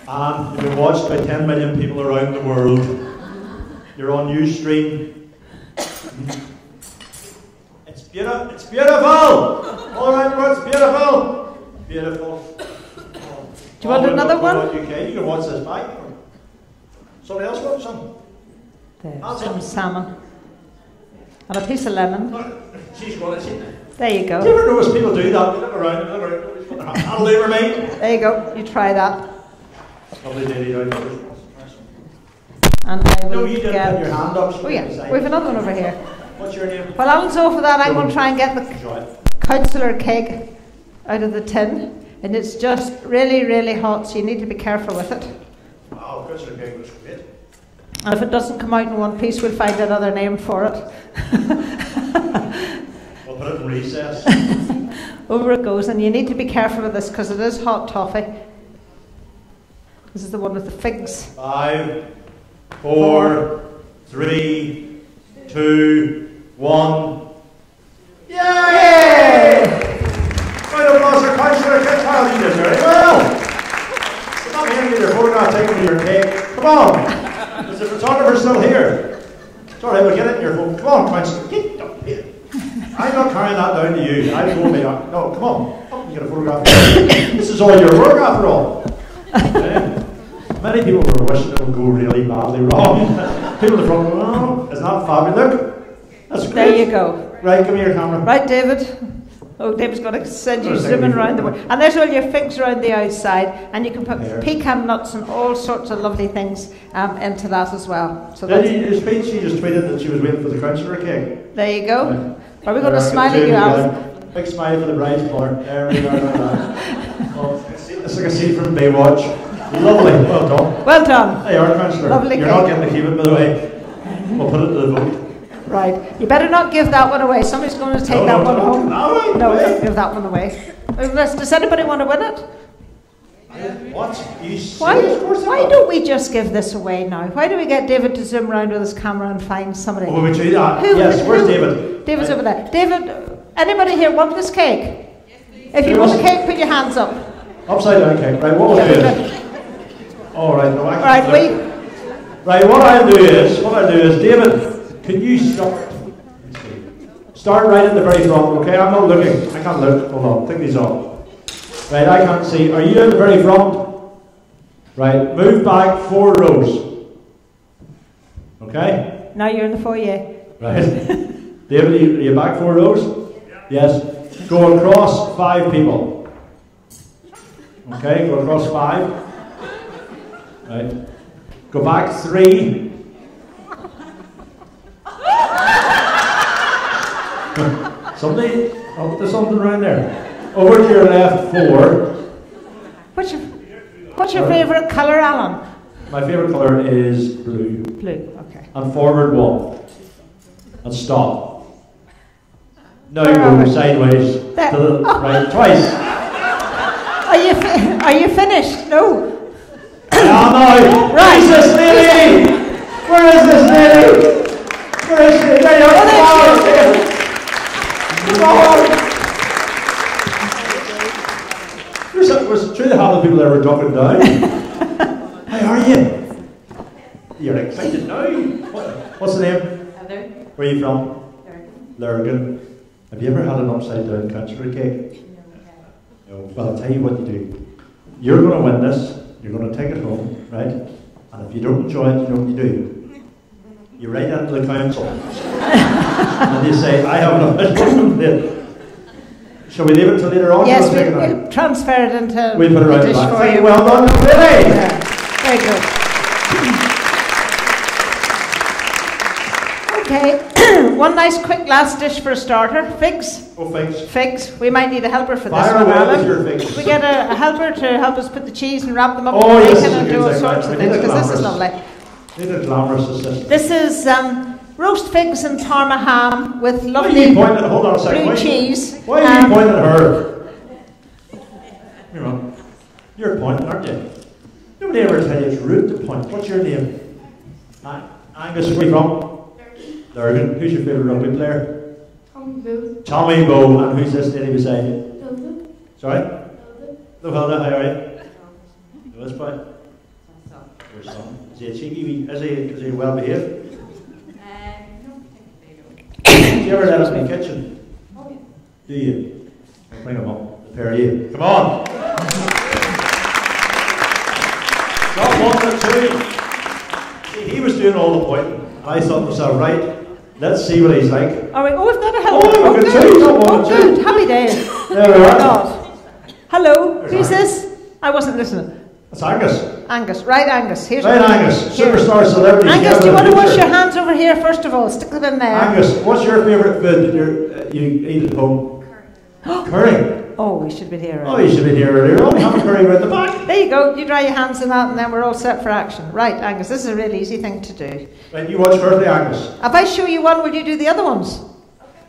Speaker 4: And you've been watched by 10 million people around the world. You're on Ustream. It's beautiful. It's beautiful. All right, bro, it's beautiful. Beautiful.
Speaker 6: Do you want another one?
Speaker 4: UK. You can watch this back. Somebody else want some?
Speaker 6: There's some salmon. And a piece of lemon.
Speaker 4: She's got it.
Speaker 6: There you go.
Speaker 4: Do you ever notice people do that? They look around, that'll do for me.
Speaker 6: There you go. You try that.
Speaker 4: Lovely lady down there.
Speaker 6: And I will
Speaker 4: No, you didn't
Speaker 6: get...
Speaker 4: have your hand up.
Speaker 6: Oh yeah, we have another one over here.
Speaker 4: What's your name?
Speaker 6: While Alan's over that, I'm going to try and get the
Speaker 4: Enjoy.
Speaker 6: councillor cake out of the tin. And it's just really, really hot, so you need to be careful with it.
Speaker 4: Wow, councillor cake was great.
Speaker 6: And if it doesn't come out in one piece, we'll find another name for it.
Speaker 4: We'll put it in recess.
Speaker 6: Over it goes, and you need to be careful with this because it is hot toffee. This is the one with the figs.
Speaker 4: 5, 4, 3, 2, 1. Yay! Right up, Master Councillor Kit. Well, you did very well. Stop handing me your photograph, taking me your cake. Come on. Is the photographer still here? It's alright, we'll get it in your phone. Come on, Councillor. Get up here. I'm not carrying that down to you. I told me that. No, come on. Come and get a photograph. This is all your work after all. Okay. Many people were wishing it would go really badly wrong. People in the front go, oh, isn't that fabulous? Look. That's great.
Speaker 6: There you go.
Speaker 4: Right, give me your camera.
Speaker 6: Right, David. Oh, David's going to send you zooming around the world. And there's all your figs around the outside, and you can put pecan nuts and all sorts of lovely things into that as well. So
Speaker 4: Then your speech, she just tweeted that she was waiting for the councillor cake.
Speaker 6: there you go.
Speaker 4: Right.
Speaker 6: Are we going to smile at you, Alan?
Speaker 4: Big smile for the bride's colour. There we are. Oh, it's like a scene from Baywatch. Lovely. Well done.
Speaker 6: Well done.
Speaker 4: There you are, councillor.
Speaker 6: Lovely
Speaker 4: You're
Speaker 6: cake.
Speaker 4: not getting the keep it, by the way. We'll put it to the vote.
Speaker 6: Right. You better not give that one away. Somebody's going to take that one home. No, don't give that one away. Does anybody want to win it?
Speaker 4: What? You
Speaker 6: Why don't we just give this away now? Why do we get David to zoom around with his camera and find somebody?
Speaker 4: Oh, we do that. Yes, where's David?
Speaker 6: David's over there. David, anybody here want this cake? If you want the cake, put your hands up.
Speaker 4: Upside down cake. Right, what we'll do is... All right, no,
Speaker 6: Right,
Speaker 4: what I'll do is, David, can you start right at the very front, okay? I'm not looking. I can't look. Hold on, take these off. Right, I can't see. Are you at the very front? Right, move back 4 rows. Okay?
Speaker 6: Now you're in the foyer.
Speaker 4: Right. David, are you back 4 rows? Yes. Go across 5 people. Okay, go across 5. Right. Go back 3. Somebody, oh, there's something around there. Over to your left 4.
Speaker 6: What's your favourite colour, Alan?
Speaker 4: My favourite colour is blue.
Speaker 6: Blue, okay.
Speaker 4: And forward 1. And stop. Now go sideways to the right twice.
Speaker 6: Are you finished? No.
Speaker 4: No. Right. Where's this lady? Where is this lady? Where is she? There you are. Come on. There's 2 1/2 people that were ducking down. How are you? You're excited now. What's the name?
Speaker 7: Heather.
Speaker 4: Where are you from?
Speaker 7: Lurgan.
Speaker 4: Lurgan. Have you ever had an upside down country cake? No. Well, I'll tell you what you do. You're going to win this. You're going to take it home, right? And if you don't enjoy it, you know what you do? You write into the council. And you say, I have an official complaint. Shall we leave it till later on?
Speaker 6: Yes, we'll transfer it into
Speaker 4: we'll put it right
Speaker 6: the dish
Speaker 4: back.
Speaker 6: for you.
Speaker 4: Well done, Billy!
Speaker 6: Yeah. Very good. Okay, one nice quick last dish for a starter. Figs.
Speaker 4: Oh, figs.
Speaker 6: Figs. We might need a helper for this
Speaker 4: Fire
Speaker 6: one,
Speaker 4: away with
Speaker 6: Alan.
Speaker 4: your figs.
Speaker 6: We get a helper to help us put the cheese and wrap them up
Speaker 4: Oh,
Speaker 6: in
Speaker 4: yes,
Speaker 6: bacon
Speaker 4: this is
Speaker 6: and
Speaker 4: a
Speaker 6: do
Speaker 4: good
Speaker 6: all
Speaker 4: thing,
Speaker 6: sorts
Speaker 4: right.
Speaker 6: of
Speaker 4: We need
Speaker 6: things,
Speaker 4: a
Speaker 6: because this is
Speaker 4: glamorous-
Speaker 6: lovely.
Speaker 4: Need a glamorous assistant.
Speaker 6: This is roast figs and Parma ham with
Speaker 4: Why are
Speaker 6: lovely
Speaker 4: you pointing? Hold on a second.
Speaker 6: blue cheese.
Speaker 4: Why are you pointing at her? You're on. You're pointing, aren't you? Nobody ever tell you it's rude to point. What's your name? Angus, where are you from? Lurgan. Who's your favourite rugby player? Tommy Bow. And who's this lady beside you? Sorry? Hilda, how are you? This boy? Your son. Is he a cheeky wee? Is he well behaved? Do you ever let us in the kitchen? Do you? Bring him up. The pair of you. Come on! Not one or two. See, he was doing all the pointing. And I thought to myself, right, let's see what he's like.
Speaker 6: All right, we've got a helper.
Speaker 4: Oh, look at
Speaker 6: good.
Speaker 4: two, not one
Speaker 6: Oh,
Speaker 4: or two.
Speaker 6: good. Happy days.
Speaker 4: There we are.
Speaker 6: God. Hello,
Speaker 4: There's
Speaker 6: who's
Speaker 4: Angus.
Speaker 6: this? I wasn't listening.
Speaker 4: That's Angus.
Speaker 6: Angus. Right, Angus. Here's
Speaker 4: Right,
Speaker 6: what-
Speaker 4: Angus.
Speaker 6: Here.
Speaker 4: Superstar celebrity.
Speaker 6: Angus, do you want to wash your hands over here first of all? Stick them in there.
Speaker 4: Angus, what's your favourite food that you eat at home? Curry.
Speaker 6: Oh, we should be here.
Speaker 4: Oh, you should be here earlier on. Have a curry right at the back.
Speaker 6: There you go. You dry your hands in that and then we're all set for action. Right, Angus, this is a really easy thing to do.
Speaker 4: Right, you watch firstly, Angus.
Speaker 6: If I show you one, will you do the other ones?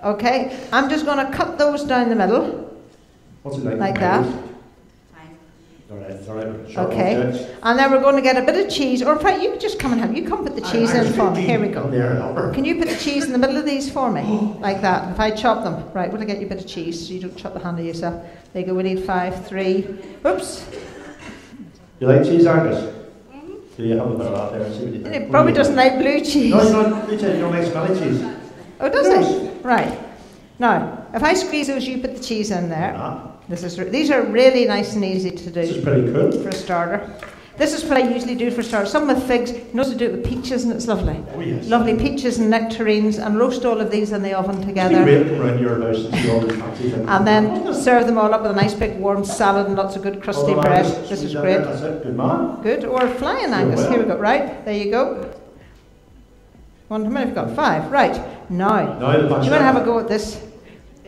Speaker 6: Okay. I'm just going to cut those down the middle.
Speaker 4: What's it like?
Speaker 6: Like that.
Speaker 4: All right. Sharp
Speaker 6: Okay.
Speaker 4: objects.
Speaker 6: And then we're going to get a bit of cheese. Or in fact, you can just come and help. You come put the cheese in for me. Here we
Speaker 4: Come
Speaker 6: go.
Speaker 4: there and help her.
Speaker 6: Can you put the cheese in the middle of these for me? Like that. If I chop them. Right, will I get you a bit of cheese so you don't chop the hand of yourself? There you go. We need 5, 3. Oops.
Speaker 4: You like cheese, Angus? Do you have a bit of that there and see what you think?
Speaker 6: It probably doesn't like blue cheese.
Speaker 4: No, you don't. You don't like smelly cheese.
Speaker 6: Oh, does it? Right. Now, if I squeeze those, you put the cheese in there.
Speaker 4: Ah,
Speaker 6: These are really nice and easy to
Speaker 4: this is
Speaker 6: do
Speaker 4: pretty cool.
Speaker 6: for a starter. This is what I usually do for starters. Some with figs. You can also do it with peaches, and it's lovely.
Speaker 4: Oh, yes.
Speaker 6: Lovely peaches and nectarines, and roast all of these in the oven
Speaker 4: Be
Speaker 6: together.
Speaker 4: waiting around your house and see all these fancy things.
Speaker 6: And then serve them all up with a nice big warm salad and lots of good crusty
Speaker 4: Hold on,
Speaker 6: bread.
Speaker 4: Angus.
Speaker 6: This is
Speaker 4: Squeeze that
Speaker 6: great.
Speaker 4: there. That's it. Good man.
Speaker 6: Good. Or flying Angus.
Speaker 4: well.
Speaker 6: Here we go. Right. There you go. How many have we got? 5. Right. Now,
Speaker 4: Now the
Speaker 6: do
Speaker 4: punch.
Speaker 6: you want to have a go at this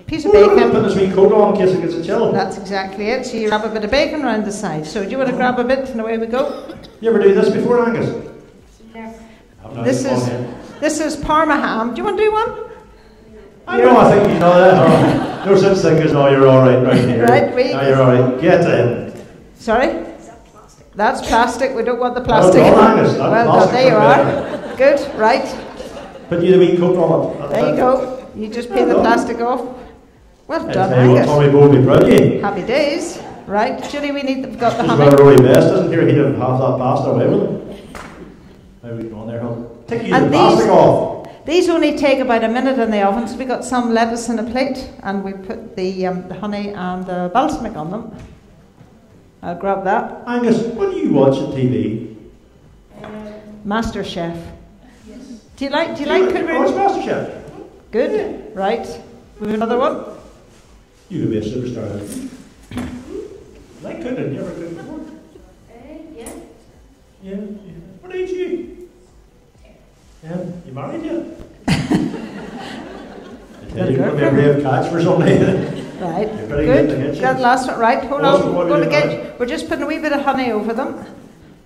Speaker 6: piece of
Speaker 4: Oh, look, I'm
Speaker 6: bacon?
Speaker 4: putting this wee coat on in case it gets a chill.
Speaker 6: That's exactly it. So you wrap a bit of bacon around the side. So do you want to grab a bit and away we go?
Speaker 4: You ever do this before, Angus? No.
Speaker 6: This is Parma ham. Do you want to do one?
Speaker 4: I know, I think you know that. All right. No such thing as, no, you're all right here.
Speaker 6: Right,
Speaker 4: No, you're all right. Get in.
Speaker 6: Sorry? That's plastic. We don't want the plastic.
Speaker 4: Well done, Angus. That's
Speaker 6: Well done.
Speaker 4: plastic
Speaker 6: There you
Speaker 4: for
Speaker 6: are. Good. Right.
Speaker 4: Put you the wee coat on it.
Speaker 6: There you go. You just peel the plastic off. Well done,
Speaker 4: Tell you what,
Speaker 6: Angus.
Speaker 4: Tommy Bow will be proud of you.
Speaker 6: Happy days. Right. Julie, we've got the
Speaker 4: He's
Speaker 6: honey.
Speaker 4: got a really best, isn't he? He'd have half that pasta away with him. How are we going there, hon? Take you the
Speaker 6: And
Speaker 4: plastic off.
Speaker 6: these only take about a minute in the oven. So we got some lettuce in a plate, and we put the honey and the balsamic on them. I'll grab that.
Speaker 4: Angus, what do you watch on TV?
Speaker 6: Master Chef. Do you like
Speaker 4: Watch
Speaker 6: cooking?
Speaker 4: MasterChef.
Speaker 6: Good. Right. We have another one.
Speaker 4: You could be a superstar. Like cooking, you ever cooked before? Yeah. What age are you? Yeah. You married yet? I tell you, you're a brave catch for somebody.
Speaker 6: Right.
Speaker 4: You're pretty good to
Speaker 6: Good.
Speaker 4: get
Speaker 6: That
Speaker 4: you.
Speaker 6: last one. Right. Hold
Speaker 4: Awesome.
Speaker 6: on.
Speaker 4: What
Speaker 6: We're
Speaker 4: are we
Speaker 6: going to
Speaker 4: doing
Speaker 6: get. We're just putting a wee bit of honey over them,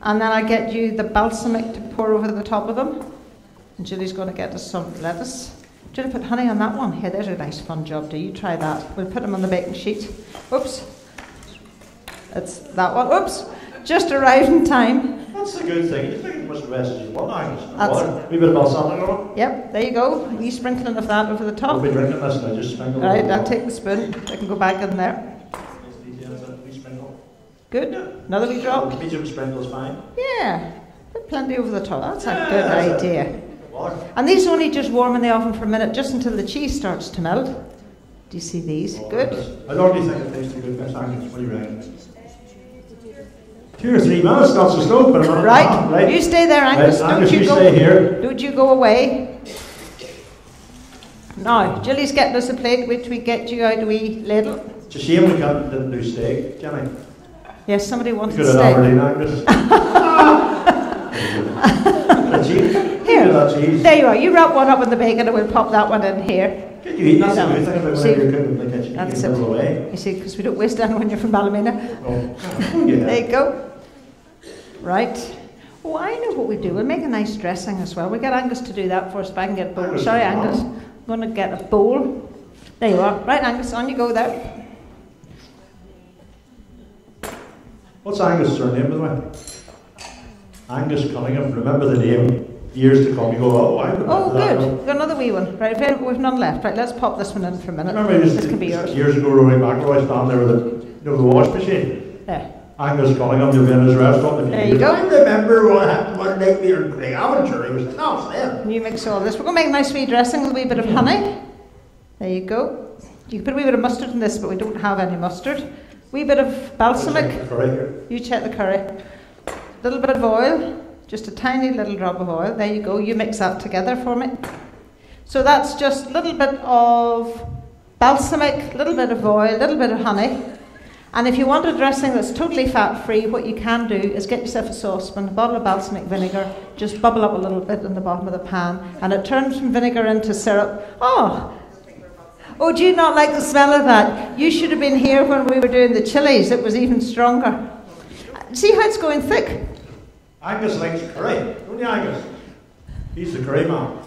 Speaker 6: and then I get you the balsamic to pour over the top of them. And Julie's going to get us some lettuce. Julie, put honey on that one. Here, there's a nice fun job. Do you try that? We'll put them on the baking sheet. Oops. It's that one. Oops. Just arrived in time.
Speaker 4: That's a good thing. You think as much rest as you want, Angus.
Speaker 6: That's-
Speaker 4: A wee bit of balsamic on it.
Speaker 6: Yep. There you go. A wee sprinkling of that over the
Speaker 4: I'll
Speaker 6: top.
Speaker 4: be drinking this and I just sprinkle
Speaker 6: Right.
Speaker 4: it.
Speaker 6: I'll take the spoon. I can go back in there. Good. Another wee drop.
Speaker 4: Medium sprinkle is fine.
Speaker 6: Yeah. Put plenty over the top. That's a good
Speaker 4: that's
Speaker 6: idea.
Speaker 4: Water.
Speaker 6: And these only just warm in the oven for a minute, just until the cheese starts to melt. Do you see these? Good.
Speaker 4: I don't really think it tastes too good, Miss Angus. What do you reckon? 2 or 3 minutes, not so slow, but a minute.
Speaker 6: Right. You stay there, Angus.
Speaker 4: Right,
Speaker 6: Don't
Speaker 4: Angus,
Speaker 6: you
Speaker 4: you
Speaker 6: go.
Speaker 4: stay here.
Speaker 6: Don't you go away. Now, Julie's getting us a plate, which we get you out a wee ladle.
Speaker 4: It's a shame we didn't do steak, Jenny.
Speaker 6: Yes, somebody
Speaker 4: We
Speaker 6: wanted
Speaker 4: could have
Speaker 6: steak.
Speaker 4: Aberdeen Angus.
Speaker 6: Here,
Speaker 3: of that cheese.
Speaker 6: There you are. You wrap one up in the bacon and we'll pop that one in here.
Speaker 3: Can you eat that? That's the good thing about
Speaker 6: See,
Speaker 3: when you're cooking in the kitchen.
Speaker 6: that's
Speaker 3: You can
Speaker 6: it.
Speaker 3: put it away.
Speaker 6: You see, because we don't waste any when you're from Ballymena.
Speaker 3: Oh, yeah.
Speaker 6: There you go. Right. Oh, I know what we do. We'll make a nice dressing as well. We'll get Angus to do that for us if I can get a bowl. Sorry, Angus. I'm going to get a bowl. There you are. Right, Angus, on you go there.
Speaker 3: What's Angus' surname, by the way? Angus Cunningham. Remember the name. Years to come, you go, oh, I remember
Speaker 6: Oh,
Speaker 3: that.
Speaker 6: good. We've got another wee one. Right, we've none left. Right, let's pop this one in for a minute.
Speaker 3: Remember
Speaker 6: This can be yours.
Speaker 3: years ago, Rory McIlroy stand there with the wash machine.
Speaker 6: There.
Speaker 3: Angus Cunningham, you'll be in his restaurant.
Speaker 6: There you go.
Speaker 3: I remember what happened one night we were in Craigavon, sure, it was nuts then.
Speaker 6: You mix all this. We're going to make a nice wee dressing with a wee bit of honey. There you go. You can put a wee bit of mustard in this, but we don't have any mustard. Wee bit of balsamic. You check the curry. A little bit of oil. Just a tiny little drop of oil. There you go. You mix that together for me. So that's just a little bit of balsamic, a little bit of oil, a little bit of honey. And if you want a dressing that's totally fat-free, what you can do is get yourself a saucepan, a bottle of balsamic vinegar, just bubble up a little bit in the bottom of the pan, and it turns from vinegar into syrup. Oh, do you not like the smell of that? You should have been here when we were doing the chilies. It was even stronger. See how it's going thick?
Speaker 3: Angus likes curry, don't you, Angus? He's the curry man.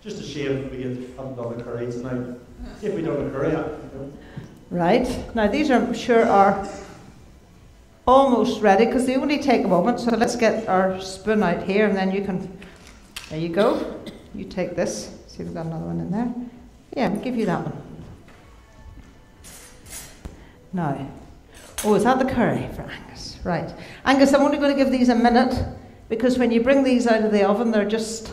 Speaker 3: Just a shame we haven't done the curry tonight. See if we done the curry.
Speaker 6: Right. Now these I'm sure are almost ready because they only take a moment. So let's get our spoon out here and then you can, there you go. You take this. See, we've got another one in there. Yeah, we'll give you that one. Now, is that the curry for Angus? Right. Angus, I'm only going to give these a minute because when you bring these out of the oven, they're just...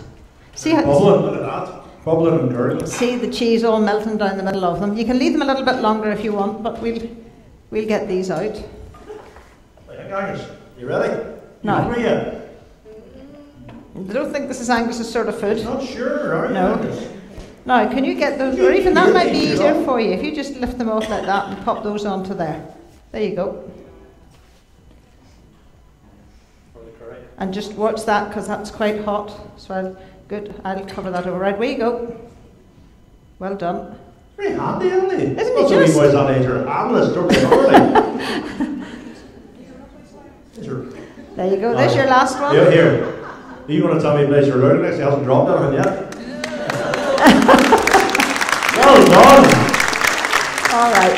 Speaker 6: See how...
Speaker 3: Bubbling, look at that. Bubbling and gurgling.
Speaker 6: See the cheese all melting down the middle of them. You can leave them a little bit longer if you want, but we'll get these out.
Speaker 3: Hey, Angus, you ready?
Speaker 6: No.
Speaker 3: You hungry yet?
Speaker 6: I don't think this is Angus's sort of food.
Speaker 3: Not sure, are you?
Speaker 6: No.
Speaker 3: Angus?
Speaker 6: Now, can you get those, or even that might be easier for you, if you just lift them off like that and pop those onto there. There you go. And just watch that, because that's quite hot. So I'll cover that over. Right, where you go. Well done.
Speaker 3: Very handy, isn't he?
Speaker 6: Isn't he
Speaker 3: Lots of
Speaker 6: just?
Speaker 3: wee boys that age are analysts, don't they?
Speaker 6: There you go, there's your last one.
Speaker 3: Here. Are you going to tell me place your learning next? He hasn't dropped anything yet. Well done.
Speaker 6: All right.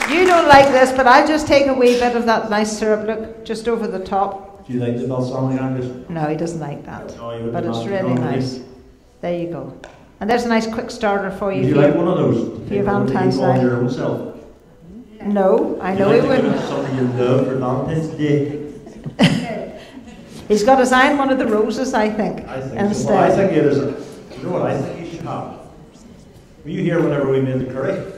Speaker 6: You don't like this, but I'll just take a wee bit of that nice syrup, look, just over the top.
Speaker 3: Do you like the balsamic, Angus?
Speaker 6: No, he doesn't like that.
Speaker 3: No,
Speaker 6: but it's really nice. There you go. And there's a nice quick starter for you.
Speaker 3: Would you like one of those?
Speaker 6: For your Valentine's Day.
Speaker 3: Your own self?
Speaker 6: No, I know he wouldn't.
Speaker 3: Something you love for Valentine's Day.
Speaker 6: He's got his eye on one of the roses, I think.
Speaker 3: I think
Speaker 6: instead.
Speaker 3: so. Well, I think it is. You know what I think you should have? Were you here whenever we made the curry?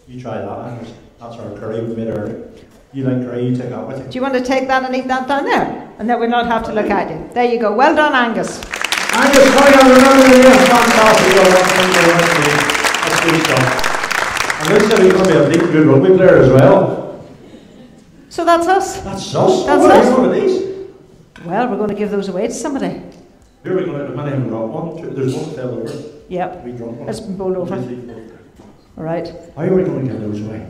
Speaker 3: You try that, Angus. That's our curry we made earlier. You like curry, you take that with you.
Speaker 6: Do you want to take that and eat that down there? And then we'll not have to look at you. There you go. Well done, Angus.
Speaker 3: Angus, coming on, remember the name. Fantastic. That's good stuff. And looks like he's going to be a big, good rugby player as well.
Speaker 6: So that's us.
Speaker 3: That's us.
Speaker 6: That's
Speaker 3: what
Speaker 6: us.
Speaker 3: Are one of these?
Speaker 6: Well, we're going to give those away to somebody.
Speaker 3: Here we go. How many have we got? One, two. There's one fell over.
Speaker 6: Yep.
Speaker 3: We drunk one.
Speaker 6: It's been bowled over.
Speaker 3: 1, 2, 3, 4.
Speaker 6: All right.
Speaker 3: How are we going to give those away?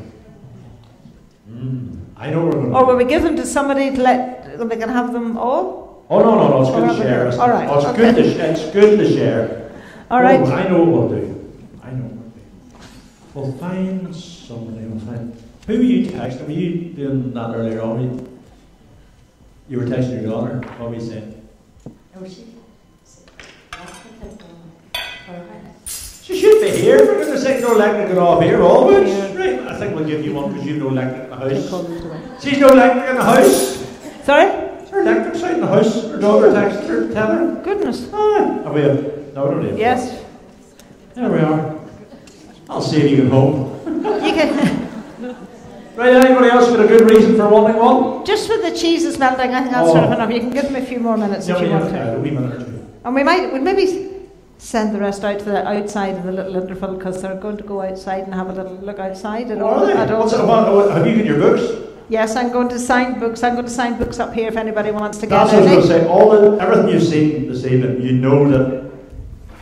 Speaker 3: I know we're going to.
Speaker 6: Or will we give them to somebody to let they can have them all?
Speaker 3: Oh no! It's good to share.
Speaker 6: All right.
Speaker 3: Oh, it's good to share.
Speaker 6: All right.
Speaker 3: Oh, I know what we'll do. We'll find somebody. Who were you texting? Were you doing that earlier on? You were texting your daughter. What were you saying? She should be here. For goodness sake, no electric at all here. Always. Right. I think we'll give you one because you've no electric in the house. She's no electric in the house.
Speaker 6: Sorry?
Speaker 3: Is there electric out in the house? Her daughter texted her, tell her.
Speaker 6: Goodness.
Speaker 3: Have we? No, we don't have.
Speaker 6: Yes.
Speaker 3: There we are. I'll see if you get home.
Speaker 6: You can.
Speaker 3: Right, anybody else got a good reason for wanting one?
Speaker 6: Just with the cheese is melting, I think that's sort of enough. You can give them a few more minutes if you want to.
Speaker 3: A wee minute or two.
Speaker 6: And we'll maybe send the rest out to the outside in the little interval because they're going to go outside and have a little look outside.
Speaker 3: Have you got your books?
Speaker 6: Yes, I'm going to sign books. I'm going to sign books up here if anybody wants to get
Speaker 3: That's what I was
Speaker 6: any.
Speaker 3: going to say. Everything you've seen this evening, you know that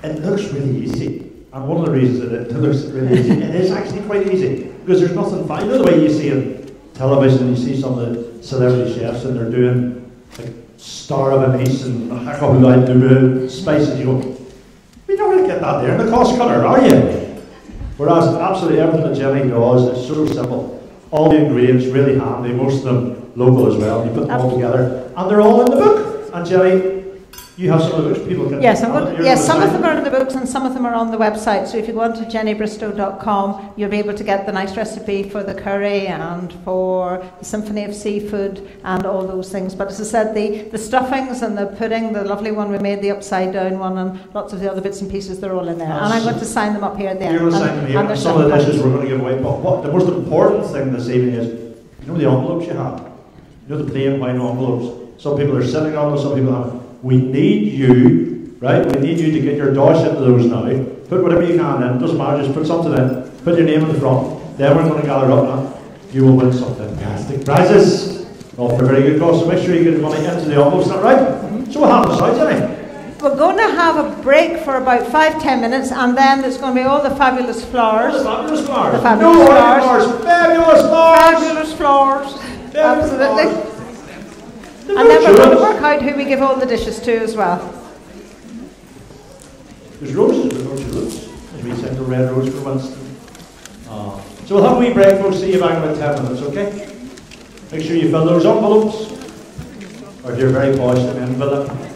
Speaker 3: it looks really easy. And one of the reasons that it looks really easy, it is actually quite easy. Because there's nothing fine. You know the way you see in television, you see some of the celebrity chefs and they're doing like star of anise and a couple of spices. You go, you're not going to get that there in the cost cutter, are you? Whereas absolutely everything that Jenny does is so simple. All the ingredients really handy, most of them local as well. You put them all together, and they're all in the book. And Jenny, you have some of the books people can.
Speaker 6: Yes, some of them are in the books and some of them are on the website. So if you go on to jennybristow.com, you'll be able to get the nice recipe for the curry and for the symphony of seafood and all those things. But as I said, the stuffings and the pudding, the lovely one we made, the upside down one, and lots of the other bits and pieces, they're all in there. And I'm going to sign them up here at the end.
Speaker 3: You're going to sign them here. And some of the dishes we're going to give away. But what the most important thing this evening is, you know the envelopes you have? You know the plain white envelopes? Some people are sitting on them, some people haven't. We need you, right? We need you to get your dosh into those now. Put whatever you can in, doesn't matter, just put something in. Put your name in the front. Then we're going to gather up and you will win some fantastic prizes. All for very good cause, so make sure you get the money into the envelopes, is that right? So what happens now, Jenny?
Speaker 6: We're going to have a break for about 5-10 minutes and then there's going to be all the fabulous flowers.
Speaker 3: The fabulous flowers.
Speaker 6: The fabulous flowers.
Speaker 3: Fabulous flowers.
Speaker 6: Fabulous flowers. Absolutely.
Speaker 3: The
Speaker 6: And then we're going to work out who we give all the dishes to as well.
Speaker 3: There's roses, but no tulips. As we send a red rose for Winston. So we'll have a wee break, folks. See you back in about 10 minutes, okay? Make sure you fill those envelopes. Or if you're very posh, then fill them.